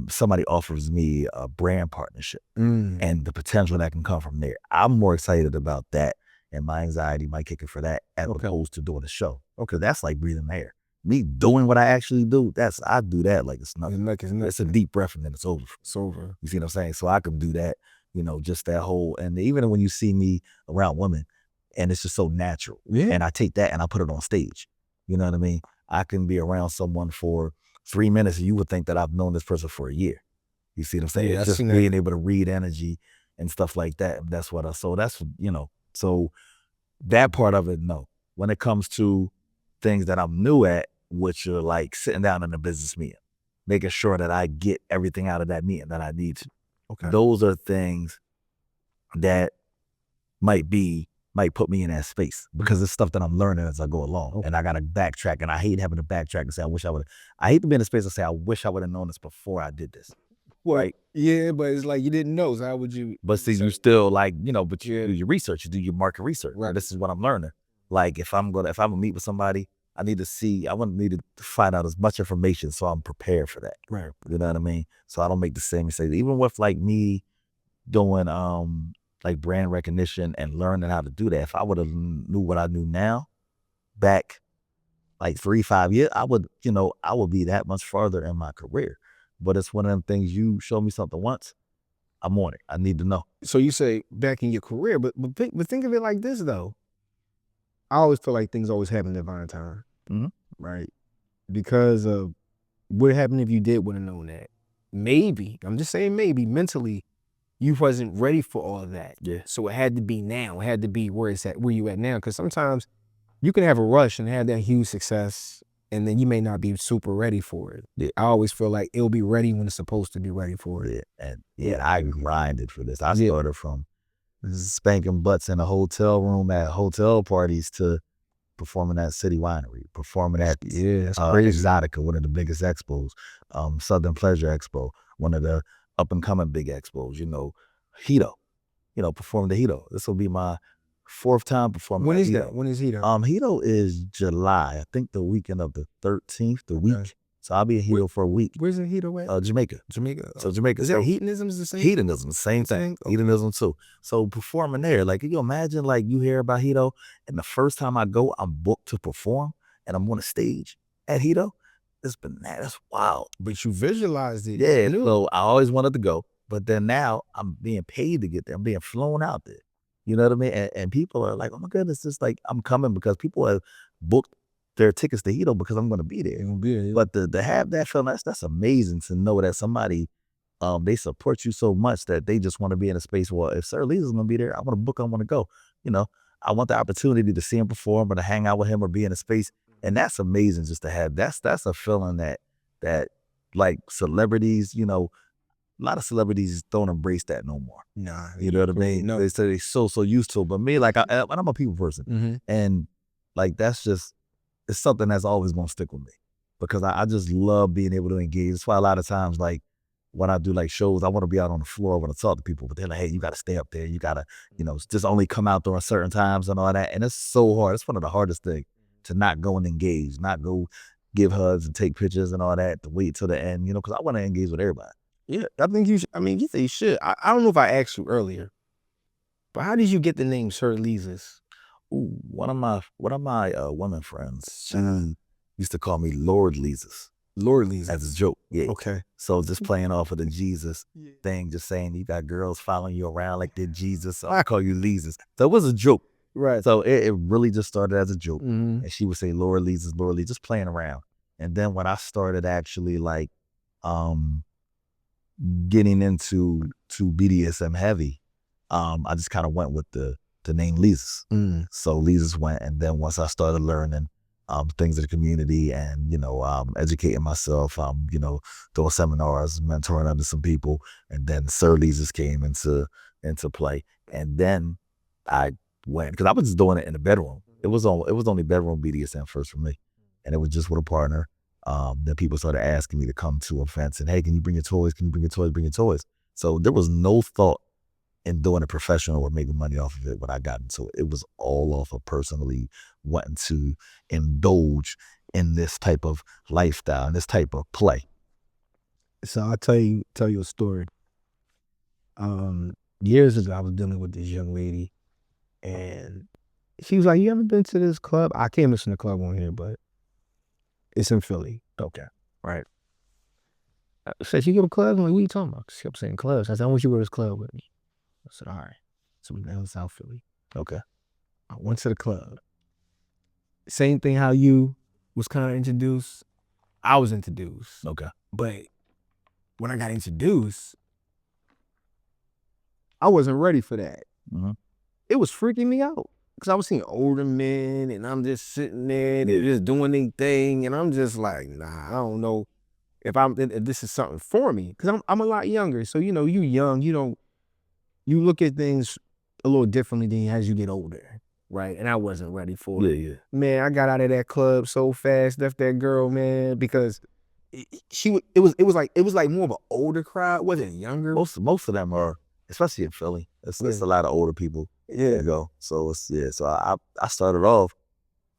somebody offers me a brand partnership and the potential that can come from there. I'm more excited about that, and my anxiety might kick in for that as opposed to doing a show. Okay, that's like breathing air. Me doing what I actually do, I do that like it's nothing. It's a deep breath and then it's over. It's over. You see what I'm saying? So I can do that, just that whole, and even when you see me around women, and it's just so natural. Yeah. And I take that and I put it on stage. You know what I mean? I can be around someone for 3 minutes and you would think that I've known this person for a year. You see what I'm saying? Yeah, it's just being able to read energy and stuff like that. That's what so that part of it, no. When it comes to things that I'm new at, which are like sitting down in a business meeting, making sure that I get everything out of that meeting that I need to. Okay. Those are things that might put me in that space because it's stuff that I'm learning as I go along. And I got to backtrack, and I hate having to backtrack and say, I hate to be in a space and say, I wish I would have known this before I did this. Right. Yeah, but it's like you didn't know, so how would you? But see, you still but you do your research, you do your market research. Right. This is what I'm learning. Like if I'm gonna meet with somebody, I need to find out as much information so I'm prepared for that. Right. You know what I mean? So I don't make the same mistakes. Even with me doing brand recognition and learning how to do that, if I would have knew what I knew now back 3-5 years, I would be that much farther in my career. But it's one of them things, you show me something once, I'm on it. I need to know. So you say back in your career, but think of it like this though. I always feel like things always happen in divine time. Mm-hmm. Right? because of what happened if you did want to know that. Maybe, I'm just saying maybe, mentally, you wasn't ready for all of that. Yeah. So it had to be now. It had to be where it's at, where you at now. Because sometimes you can have a rush and have that huge success, and then you may not be super ready for it. Yeah. I always feel like it'll be ready when it's supposed to be ready for it. And I grinded for this. I started from spanking butts in a hotel room at hotel parties to performing at City Winery, performing at that's crazy. Exotica, one of the biggest expos, Southern Pleasure Expo, one of the up and coming big expos, Hito, performing the Hito. This will be my 4th time performing. When is that? When is Hito? Hito is July. I think the weekend of the 13th, the week. So I'll be in Hito for a week. Where's the Hito at? Jamaica. So Jamaica. Is that hedonism is the same? Hedonism, same thing. Hedonism too. So performing there, like, can you imagine, like, you hear about Hito, and the first time I go, I'm booked to perform, and I'm on a stage at Hito. That's wild. But you visualized it. Yeah, so I always wanted to go, but then now I'm being paid to get there. I'm being flown out there. You know what I mean? And people are like, oh my goodness, it's like I'm coming because people have booked their tickets to Hito because I'm going to be there. But to have that feeling, that's amazing to know that somebody, they support you so much that they just want to be in a space where if Sir Leezus is going to be there, I want to book, I want to go. I want the opportunity to see him perform or to hang out with him or be in a space. And that's amazing just to have. That's a feeling that like celebrities, a lot of celebrities don't embrace that no more. Nah. You know what I mean? No. They say they so used to it. But me, like, I'm a people person. And like, that's just, it's something that's always going to stick with me because I just love being able to engage. That's why a lot of times, like, when I do like shows, I want to be out on the floor, I want to talk to people, but they're like, hey, you got to stay up there. You got to, just only come out during certain times and all that. And it's so hard. It's one of the hardest things to not go and engage, not go give hugs and take pictures and all that, to wait till the end, because I want to engage with everybody. Yeah, I think you should. I mean, you say you should. I don't know if I asked you earlier, but how did you get the name Sir Leezus? Ooh, one of my women friends used to call me Lord Leezus. Lord Leezus. As a joke. Yeah. Okay. So just playing off of the Jesus thing, just saying you got girls following you around like they're Jesus, so I call you Leezus. So it was a joke. Right. So it really just started as a joke. And she would say Lord Leezus, just playing around. And then when I started actually like getting into BDSM heavy, I just kind of went with the name Leezus. So Leezus went, and then once I started learning things in the community and, educating myself, doing seminars, mentoring under some people, and then Sir Leezus came into play. And then I went, because I was just doing it in the bedroom. It was only bedroom BDSM first for me. And it was just with a partner. Then people started asking me to come to events and, hey, can you bring your toys? Can you bring your toys? Bring your toys. So there was no thought in doing it professional or making money off of it when I got into it. It was all off of personally wanting to indulge in this type of lifestyle and this type of play. So I'll tell you a story. Years ago, I was dealing with this young lady, and she was like, you ever been to this club? I can't mention the club on here, but it's in Philly. Okay. Right. I said, you go to clubs? I'm like, what are you talking about? She kept saying clubs. I said, I want you to go to this club with me. I said, all right. So we went to South Philly. Okay. I went to the club. Same thing how you was kind of introduced. I was introduced. Okay. But when I got introduced, I wasn't ready for that. It was freaking me out because I was seeing older men and I'm just sitting there and they're just doing their thing. And I'm just like, nah, I don't know if this is something for me, because I'm a lot younger. So, you young, you look at things a little differently than as you get older, right? And I wasn't ready for it. Yeah. Man, I got out of that club so fast, left that girl, man, because it was like more of an older crowd, wasn't younger. Most of them are, especially in Philly. It's a lot of older people. Yeah. Go. So so I started off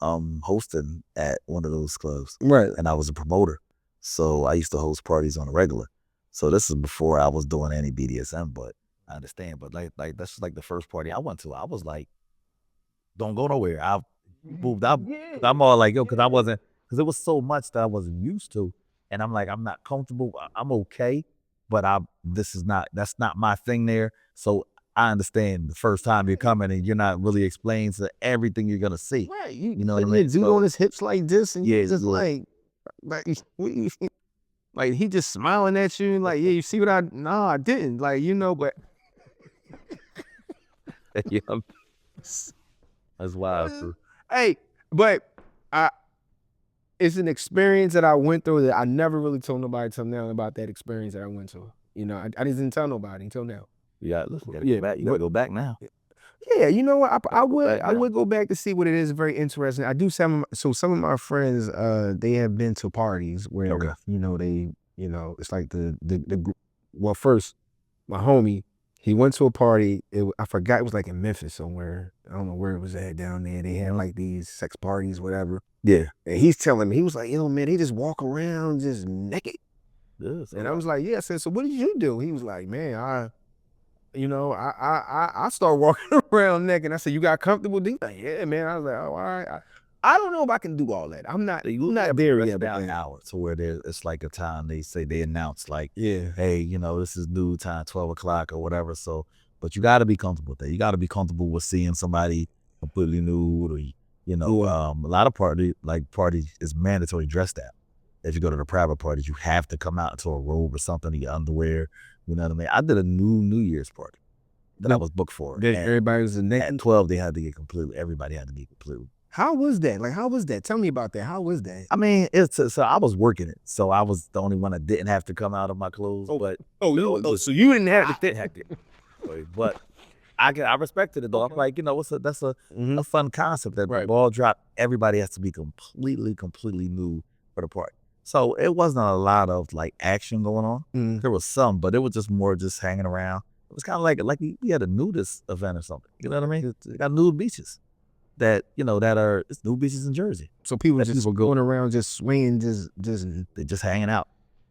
hosting at one of those clubs. Right. And I was a promoter. So I used to host parties on a regular. So this is before I was doing any BDSM, but I understand. But like that's just like the first party I went to. I was like, don't go nowhere. I moved out. I'm all like, because it was so much that I wasn't used to. And I'm like, I'm not comfortable. I'm okay, but that's not my thing there. So I understand the first time you're coming and you're not really explaining to everything you're gonna see. Right. You know what I mean? Dude on his hips like this, and you just like, Like, like he just smiling at you, like, yeah, you see what no, I didn't. Like, but Yeah, that's wild. Too. hey, but it's an experience that I went through that I never really told nobody till now about that experience that I went through. I didn't tell nobody until now. Yeah, listen, you gotta go back now. Yeah, you know what? I would go back to see what it is. Very interesting. I do some of my friends, they have been to parties where they it's like well, first my homie, he went to a party. I forgot, it was like in Memphis somewhere. I don't know where it was at down there. They had like these sex parties, whatever. Yeah, and he's telling me, he was like, man, they just walk around just naked. Yes, and I was like, yeah. I said, so what did you do? He was like, man, I start walking around naked. I said, you got comfortable? He's like, yeah, man. I was like, oh, all right. I don't know if I can do all that. I'm not there yet. Down an hour to where it's like a time they announce like, yeah, hey, this is new time, 12 o'clock or whatever. So, but you got to be comfortable with that. You got to be comfortable with seeing somebody completely nude, or a lot of parties is mandatory dress down. If you go to the private parties, you have to come out into a robe or something, your underwear. You know what I mean? I did a New Year's party that I was booked for. Everybody was naked? At 12, they had to get completely. Everybody had to get completely. How was that? Like, how was that? Tell me about that. How was that? I mean, so I was working it, so I was the only one that didn't have to come out of my clothes. So you didn't have to have to. But I respected it though. I'm like, that's a fun concept that the ball drop. Everybody has to be completely nude for the party. So it wasn't a lot of like action going on. There was some, but it was just more just hanging around. It was kind of like we had a nudist event or something. You know what I mean? We got nude beaches that it's nude beaches in Jersey. So people just going around just swinging, they're just hanging out,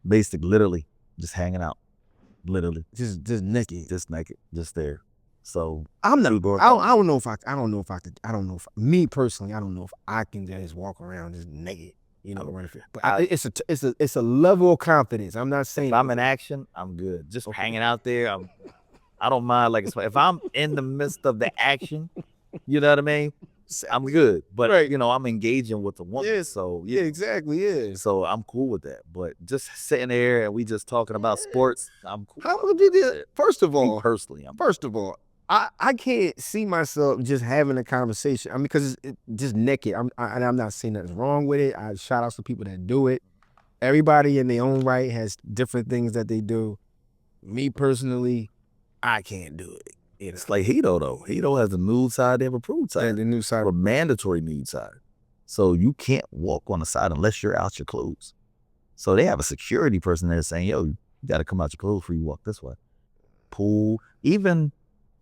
basically, literally just hanging out, literally just naked, just there. So I'm not. I don't know if me personally, I don't know if I can just walk around just naked. But it's a level of confidence. I'm not saying if I'm in action, I'm good. Just hanging out there, I don't mind. Like if I'm in the midst of the action, you know what I mean, I'm good. But I'm engaging with the woman. Yeah, so yeah, exactly. Yeah. So I'm cool with that. But just sitting there and we just talking about sports, I'm cool. How would you do? First of all, I can't see myself just having a conversation. I mean, because it's just naked. I'm not saying nothing wrong with it. I shout out to people that do it. Everybody in their own right has different things that they do. Me personally, I can't do it. It's like Hito though. Hito has the nude side, they have a prude side. And the nude side, a mandatory nude side. So you can't walk on the side unless you're out your clothes. So they have a security person there saying, yo, you got to come out your clothes before you walk this way. Pool, even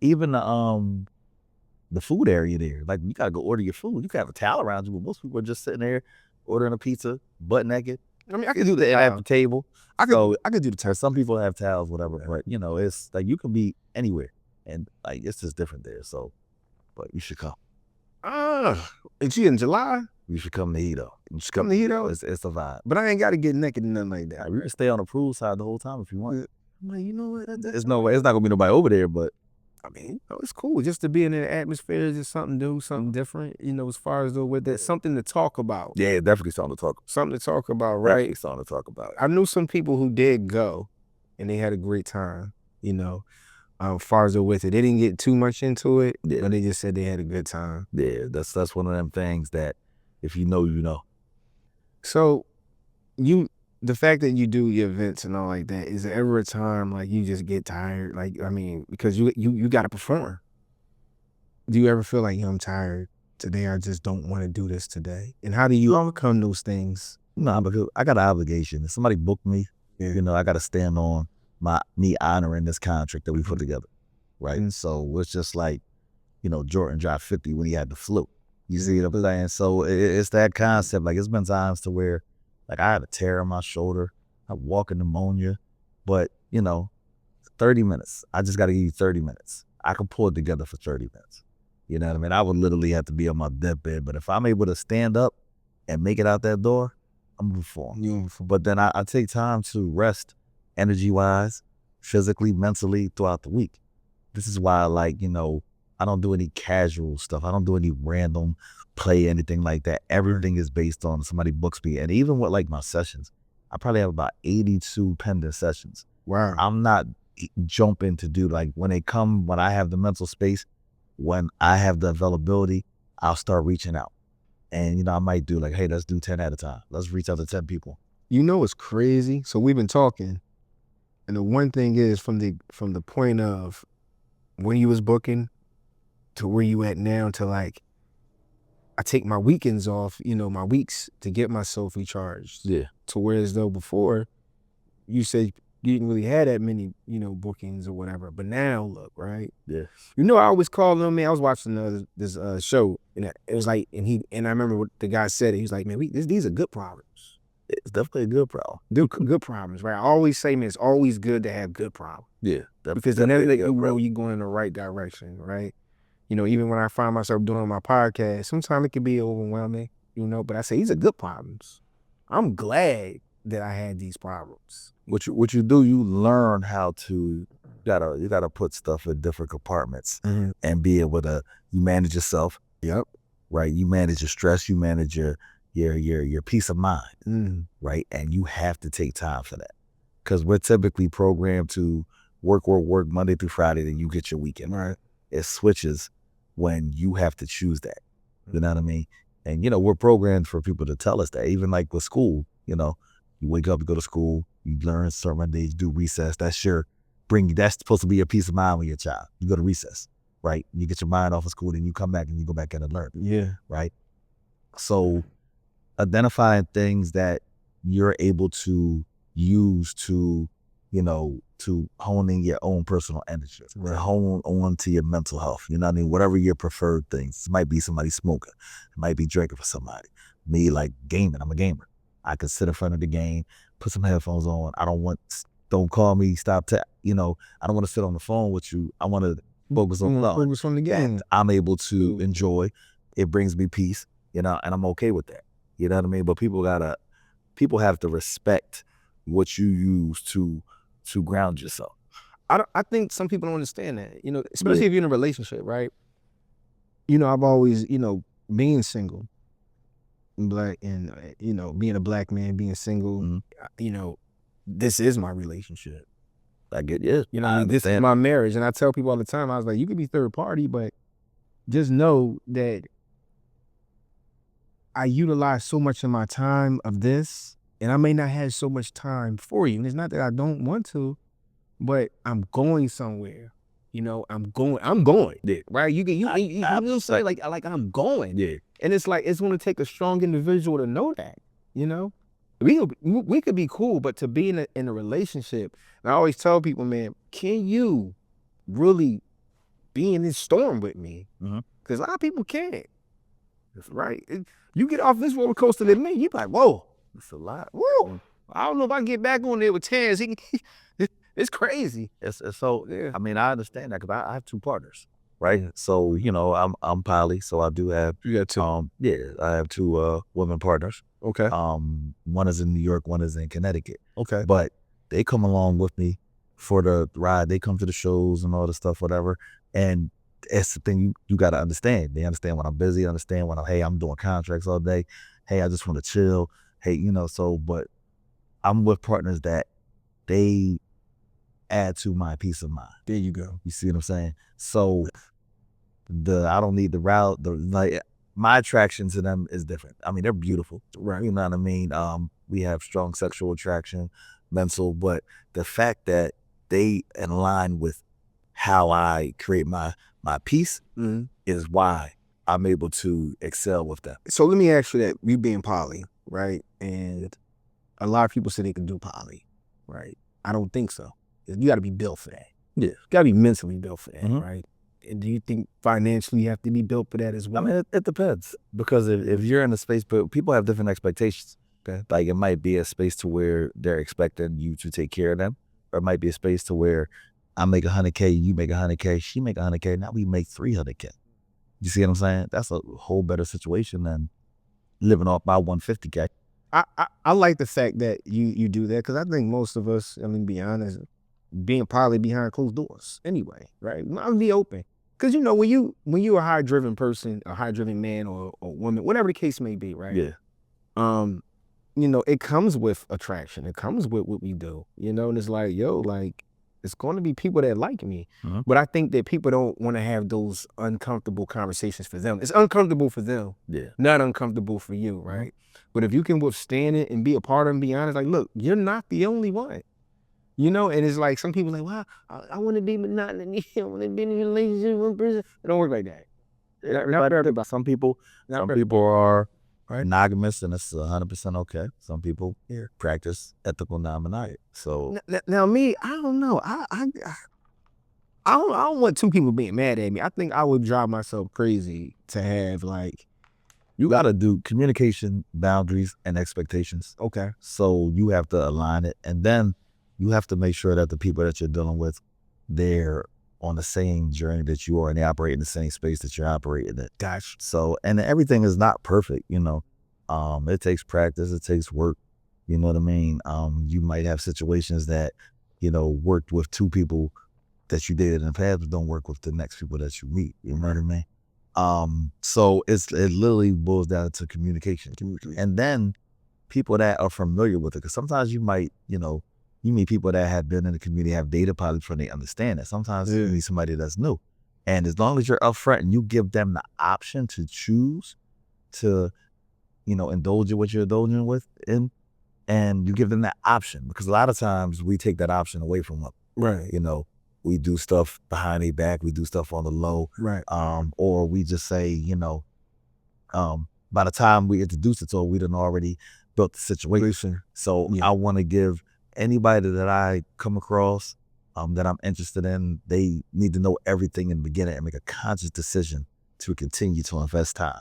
the food area there, like you gotta go order your food. You can have a towel around you, but most people are just sitting there ordering a pizza, butt naked. I mean, I can do that at the table. I could do the towel. Some people have towels, whatever, but it's like you can be anywhere, and like it's just different there. So, but you should come. Is she in July? You should come to Hito. You should come to Hito. It's a vibe. But I ain't got to get naked and nothing like that. You can stay on the pool side the whole time if you want. I'm like, you know what? It's no way. It's not gonna be nobody over there, but. I mean, it's cool just to be in the atmosphere, just something new, something different, as far as with that, something to talk about. Yeah, definitely something to talk about. Something to talk about, right? Definitely something to talk about. I knew some people who did go and they had a great time, as far as with it. They didn't get too much into it, but they just said they had a good time. Yeah, that's one of them things that if you know, you know. So the fact that you do your events and all like that, is there ever a time like you just get tired? Like, I mean, because you got to perform. Do you ever feel like, I'm tired today? I just don't want to do this today. And how do you overcome those things? Nah, because I got an obligation. If somebody booked me, I got to stand on me honoring this contract that we put together, right? And so it's just like, Jordan dropped 50 when he had the flu. You see what I'm saying? So it's that concept. Like, it's been times to where, like, I had a tear in my shoulder. I walk in pneumonia. But, 30 minutes. I just got to give you 30 minutes. I can pull it together for 30 minutes. You know what I mean? I would literally have to be on my deathbed. But if I'm able to stand up and make it out that door, I'm going to perform. But then I take time to rest energy-wise, physically, mentally throughout the week. This is why, like, I don't do any casual stuff. I don't do any random play, anything like that. Everything is based on somebody books me. And even with like my sessions, I probably have about 82 pending sessions. Wow. I'm not jumping to do like when they come, when I have the mental space, when I have the availability, I'll start reaching out. And, you know, I might do like, hey, let's do 10 at a time. Let's reach out to 10 people. You know what's crazy? So we've been talking, and the one thing is from the point of when you was booking to where you at now to like, I take my weekends off, you know, my weeks to get myself recharged. Yeah. To whereas though before, you said you didn't really have that many, you know, bookings or whatever. But now look, right? Yeah. You know, I always call them, man. I was watching this show, and it was like, and I remember what the guy said. He was like, man, these are good problems. It's definitely a good problem. They're good problems, right? I always say, man, it's always good to have good problems. Yeah. Because then you're going in the right direction, right? You know, even when I find myself doing my podcast, sometimes it can be overwhelming, you know, but I say, these are good problems. I'm glad that I had these problems. What you do, you learn how to, you gotta put stuff in different compartments and be able to, you manage yourself. Yep. Right. You manage your stress, you manage your peace of mind. Right. And you have to take time for that. Because we're typically programmed to work Monday through Friday, then you get your weekend. Right. It switches when you have to choose that. You know what I mean? And, you know, we're programmed for people to tell us that. Even like with school, you know, you wake up, you go to school, you learn certain days, do recess. That's supposed to be your peace of mind when you're a child. You go to recess, right? You get your mind off of school, then you come back and you go back in and learn. Yeah. Right? So identifying things that you're able to use to, you know, to honing your own personal energy, to hone on to your mental health. You know what I mean? Whatever your preferred things. It might be somebody smoking. It might be drinking for somebody. Me, like gaming. I'm a gamer. I can sit in front of the game, put some headphones on. Don't call me, you know, I don't want to sit on the phone with you. I want to focus on the game. And I'm able to enjoy. It brings me peace, you know, and I'm okay with that. You know what I mean? But people have to respect what you use to ground yourself. I think some people don't understand that, you know, especially if you're in a relationship, right? You know, I've always, you know, being single, Black, and, you know, being a Black man, being single, you know, this is my relationship. I get it. You know, this is my marriage. And I tell people all the time, I was like, you could be third party, but just know that I utilize so much of my time of this, and I may not have so much time for you. And it's not that I don't want to, but I'm going somewhere. You know, I'm going. Yeah. Right? You say like I'm going. Yeah. And it's like, it's going to take a strong individual to know that, you know? We could be cool, but to be in a relationship, and I always tell people, man, can you really be in this storm with me? Because a lot of people can't. Right? You get off this roller coaster than me, you're like, whoa, it's a lot. Whoa. I don't know if I can get back on there with Terrance. It's crazy. So, yeah. I mean, I understand that because I have two partners, right? So, you know, I'm poly, so I do have. You got two. Yeah, I have two women partners. Okay. One is in New York, one is in Connecticut. Okay. But they come along with me for the ride. They come to the shows and all the stuff, whatever. And it's the thing you got to understand. They understand when I'm busy, understand when I'm doing contracts all day. Hey, I just want to chill. Hey, you know, but I'm with partners that they add to my peace of mind. There you go. You see what I'm saying? So I don't need the route, my attraction to them is different. I mean, they're beautiful. Right. You know what I mean? We have strong sexual attraction, mental, but the fact that they align with how I create my peace is why I'm able to excel with them. So let me ask you that, you being poly, right? And a lot of people say they can do poly, right? I don't think so. You got to be built for that. Yeah. You got to be mentally built for that, right? And do you think financially you have to be built for that as well? I mean, it depends. Because if you're in a space, but people have different expectations. Okay. Like it might be a space to where they're expecting you to take care of them. Or it might be a space to where I make $100K, you make $100K, she make $100K, now we make $300K. You see what I'm saying? That's a whole better situation than living off my $150K. I like the fact that you do that, because I think most of us, I mean, be honest, being poly behind closed doors anyway, right? I'll be open. Because you know when you a high driven person, a high driven man or woman, whatever the case may be, right? Yeah. You know, it comes with attraction. It comes with what we do. You know, and it's like, yo, like it's going to be people that like me. But I think that people don't want to have those uncomfortable conversations for them. It's uncomfortable for them, not uncomfortable for you, right? But if you can withstand it and be a part of it and be honest, like, look, you're not the only one. You know, and it's like some people like, well, I want to be monotonous. I want to be in a relationship with one person. It don't work like that. Not for everybody. Some people are monogamous, and it's 100% okay. Some people practice ethical non-monogamy. So now me, I don't know. I don't want two people being mad at me. I think I would drive myself crazy to have like. You got to do communication, boundaries, and expectations. Okay. So you have to align it, and then you have to make sure that the people that you're dealing with, they're on the same journey that you are, and they operate in the same space that you're operating in. Gotcha. So, and everything is not perfect, you know. It takes practice, it takes work, you know what I mean? You might have situations that, you know, worked with two people that you dated in the past, but don't work with the next people that you meet, you know what I mean? So it literally boils down to communication. And then people that are familiar with it, because sometimes you might, you know, you meet people that have been in the community, have dated probably before they understand it. Sometimes you meet somebody that's new. And as long as you're upfront and you give them the option to choose to, you know, indulge in what you're indulging with, and you give them that option, because a lot of times we take that option away from them. Right. You know, we do stuff behind their back, we do stuff on the low. Right. Or we just say, you know, by the time we introduce it to them, we done already built the situation. So I want to give anybody that I come across that I'm interested in, they need to know everything in the beginning and make a conscious decision to continue to invest time.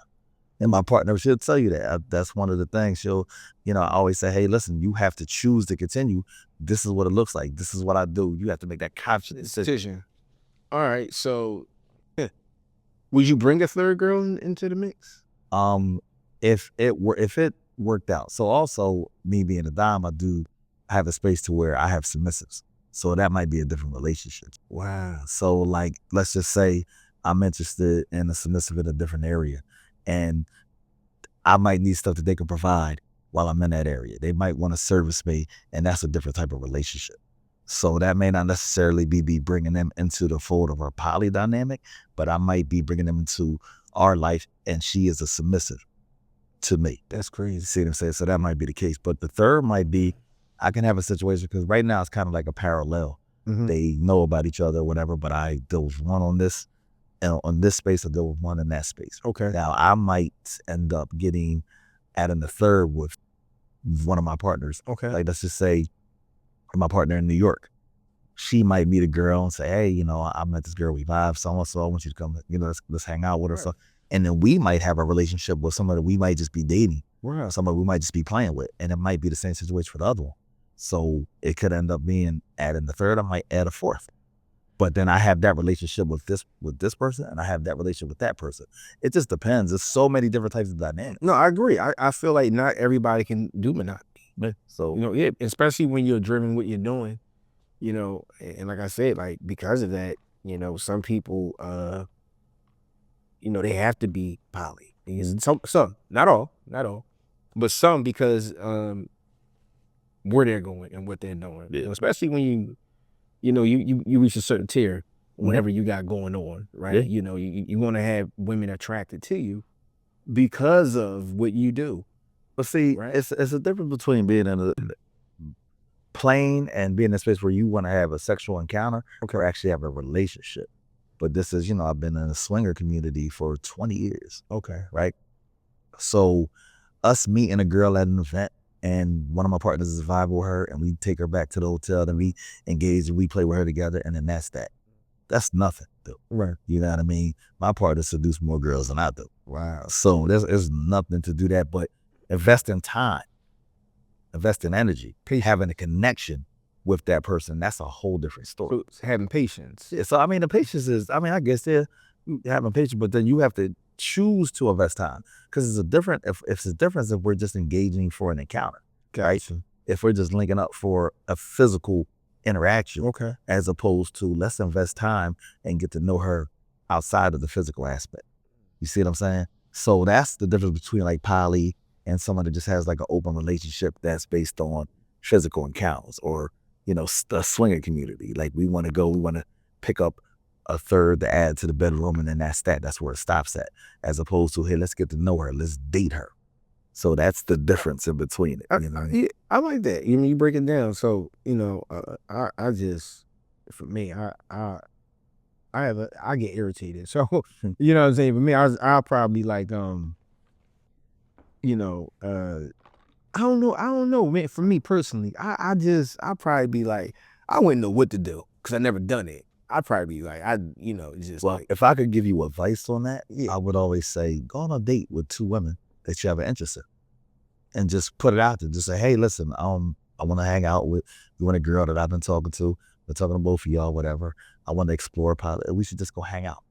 And my partner, she'll tell you that. That's one of the things. She'll, you know, I always say, hey, listen, you have to choose to continue. This is what it looks like. This is what I do. You have to make that conscious decision. All right. So would you bring a third girl into the mix? If it worked out. So also me being a dom, I have a space to where I have submissives. So that might be a different relationship. Wow. So like, let's just say I'm interested in a submissive in a different area, and I might need stuff that they can provide while I'm in that area. They might want to service me, and that's a different type of relationship. So that may not necessarily be bringing them into the fold of our poly dynamic, but I might be bringing them into our life, and she is a submissive to me. That's crazy. See what I'm saying? So that might be the case. But the third might be, I can have a situation, because right now it's kind of like a parallel. They know about each other or whatever, but I deal with one on this space, I deal with one in that space. Okay. Now I might end up adding the third with one of my partners. Okay. Like, let's just say my partner in New York, she might meet a girl and say, hey, you know, I met this girl, we vibe, so I want you to come, you know, let's hang out with her. So, and then we might have a relationship with somebody we might just be dating, somebody we might just be playing with, and it might be the same situation for the other one. So it could end up being adding the third, I might add a fourth. But then I have that relationship with this person, and I have that relationship with that person. It just depends. There's so many different types of dynamics. No, I agree. I feel like not everybody can do monogamy. So, you know, especially when you're driven what you're doing, you know, and like I said, like because of that, you know, some people, you know, they have to be poly. Some, not all, but some, because where they're going and what they're doing. You know, especially when you reach a certain tier, whatever you got going on, right? You know, you want to have women attracted to you because of what you do. But see, it's a difference between being in a plane and being in a space where you want to have a sexual encounter or actually have a relationship. But this is, you know, I've been in a swinger community for 20 years. Okay. Right? So us meeting a girl at an event, and one of my partners is vibing with her, and we take her back to the hotel, then we engage and we play with her together, and then that's that. That's nothing, though. Right. You know what I mean? My partner seduce more girls than I do. Wow. So there's nothing to do that, but invest in time, invest in energy, having a connection with that person. That's a whole different story. So having patience. Yeah, so I mean, the patience is, I mean, I guess having patience, but then you have to choose to invest time, because it's a difference if we're just engaging for an encounter, right? If we're just linking up for a physical interaction, as opposed to let's invest time and get to know her outside of the physical aspect. You see what I'm saying? So that's the difference between like poly and someone that just has like an open relationship that's based on physical encounters, or, you know, the swinger community. Like we want to pick up a third to add to the bedroom, and then that's where it stops at. As opposed to, hey, let's get to know her, let's date her. So that's the difference in between it. You know? I like that. You break it down. So, you know, I just, for me, I get irritated. So, you know what I'm saying? For me, I'll probably like, you know, I don't know, man. For me personally, I'll probably be like, I wouldn't know what to do because I never done it. I'd probably be like, just well, like, if I could give you advice on that, yeah. I would always say, go on a date with 2 women that you have an interest in, and just put it out there. Just say, hey, listen, I want to hang out with you, want a girl that I've been talking to. Been talking to both of y'all, whatever. I want to explore pilot. We should just go hang out.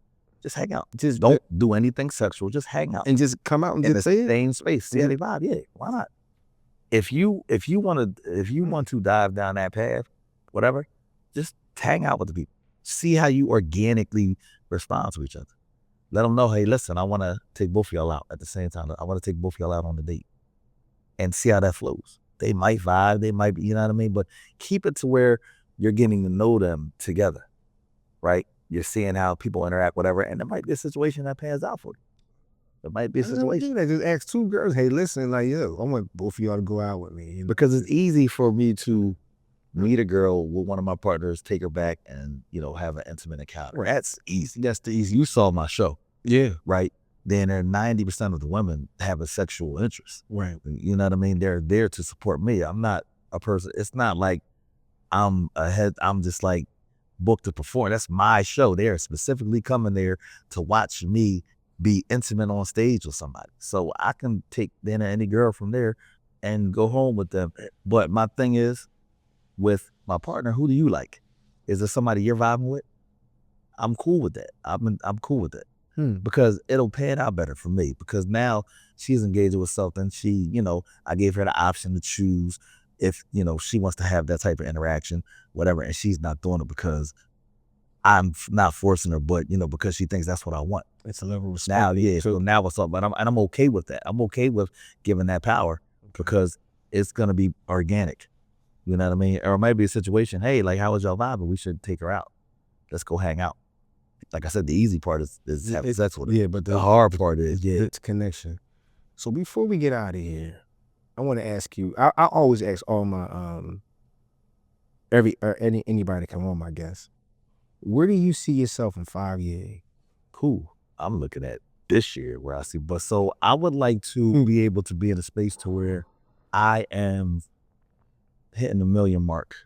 Just hang out. Just don't do anything sexual. Just hang out And just come out and in just the say it. same space. See how they vibe. Yeah, why not? If you want to dive down that path, whatever, just hang out with the people. See how you organically respond to each other. Let them know, hey, listen, I want to take both of y'all out at the same time. I want to take both of y'all out on the date, and see how that flows. They might vibe. They might be, you know what I mean? But keep it to where you're getting to know them together, right? You're seeing how people interact, whatever, and there might be a situation that pans out for you. There might be a situation. Just ask 2 girls, hey, listen, like, yo, I want both of y'all to go out with me. You know? Because it's easy for me to meet a girl with one of my partners, take her back, and, you know, have an intimate encounter. Right. That's easy. That's the easy. You saw my show. Yeah. Right? Then 90% of the women have a sexual interest. Right. You know what I mean? They're there to support me. I'm not a person. It's not like I'm just like booked to perform. That's my show. They're specifically coming there to watch me be intimate on stage with somebody. So I can take then any girl from there and go home with them. But my thing is, with my partner, who do you like? Is there somebody you're vibing with? I'm cool with that. I'm cool with that. Because it'll pan out better for me, because now she's engaged with something. She, you know, I gave her the option to choose if, you know, she wants to have that type of interaction, whatever, and she's not doing it because I'm not forcing her, but, you know, because she thinks that's what I want. It's a level of respect. Now, yeah, so now what's up? But I'm okay with that. I'm okay with giving that power, because it's gonna be organic. You know what I mean? Or it might be a situation, hey, like, how was y'all vibe? We should take her out. Let's go hang out. Like I said, the easy part is having sex with her. Yeah, but the hard part is it's connection. So before we get out of here, I want to ask you. I always ask all my anybody that come on my guests, where do you see yourself in 5 years? Cool. I'm looking at this year where I see, but so I would like to be able to be in a space to where I am hitting the 1 million mark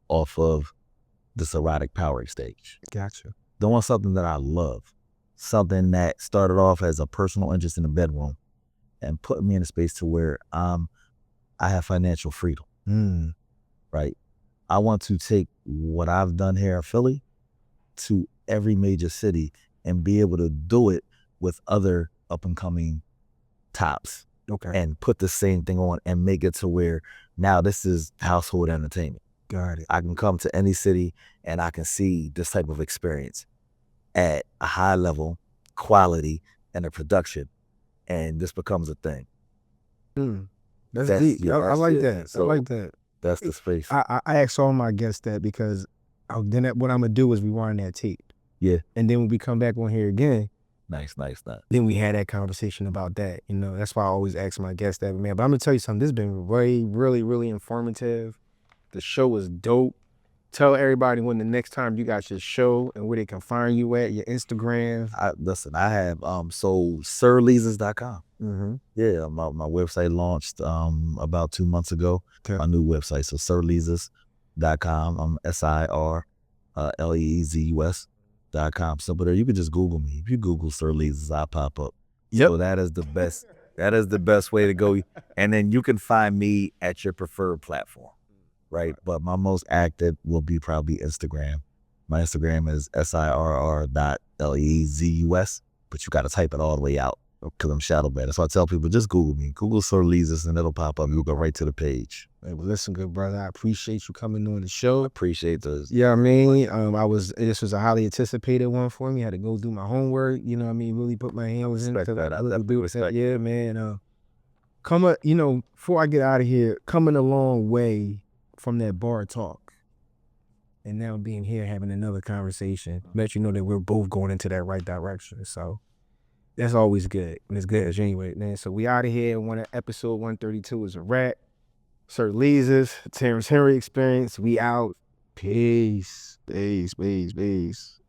off of this erotic power stage. Gotcha. Doing something that I love, something that started off as a personal interest in the bedroom, and put me in a space to where I have financial freedom. Right? I want to take what I've done here in Philly to every major city and be able to do it with other up and coming tops. Okay. And put the same thing on and make it to where now this is household entertainment. Got it. I can come to any city and I can see this type of experience at a high level, quality, and a production, and this becomes a thing. That's deep. Yeah, I like that. So I like that. That's the space. I ask all my guests that because then what I'm gonna do is rewind that tape. Yeah. And then when we come back on here again, Nice. then we had that conversation about that. You know, that's why I always ask my guests that, man. But I'm gonna tell you something. This has been really informative. The show was dope. Tell everybody when the next time you got your show and where they can find you at, your Instagram. I have so SirLeezus.com. Yeah, my website launched about 2 months ago. Okay. My new website, so SirLeezus.com. I'm SirLeezus.com. So, but you can just Google me. If you Google Sir Leezus, I'll pop up. Yep. So that is the best. That is the best way to go. And then you can find me at your preferred platform, right? But my most active will be probably Instagram. My Instagram is SIRR.LEEZUS, but you got to type it all the way out. because I'm shadow banned. So I tell people, just Google me. Google Sir Leezus and it'll pop up. You'll go right to the page. Hey, well, listen, good brother. I appreciate you coming on the show. Appreciate this. Yeah, I mean, this was a highly anticipated one for me. I had to go do my homework. You know what I mean? Really put my hands in. Yeah, man. Before I get out of here, coming a long way from that bar talk. And now being here, having another conversation, let you know that we're both going into that right direction. So that's always good. And it's good anyway, man. So we out of here. Episode 132 is a wrap. Sir Leezus, Terrance Henry Experience. We out. Peace. Peace.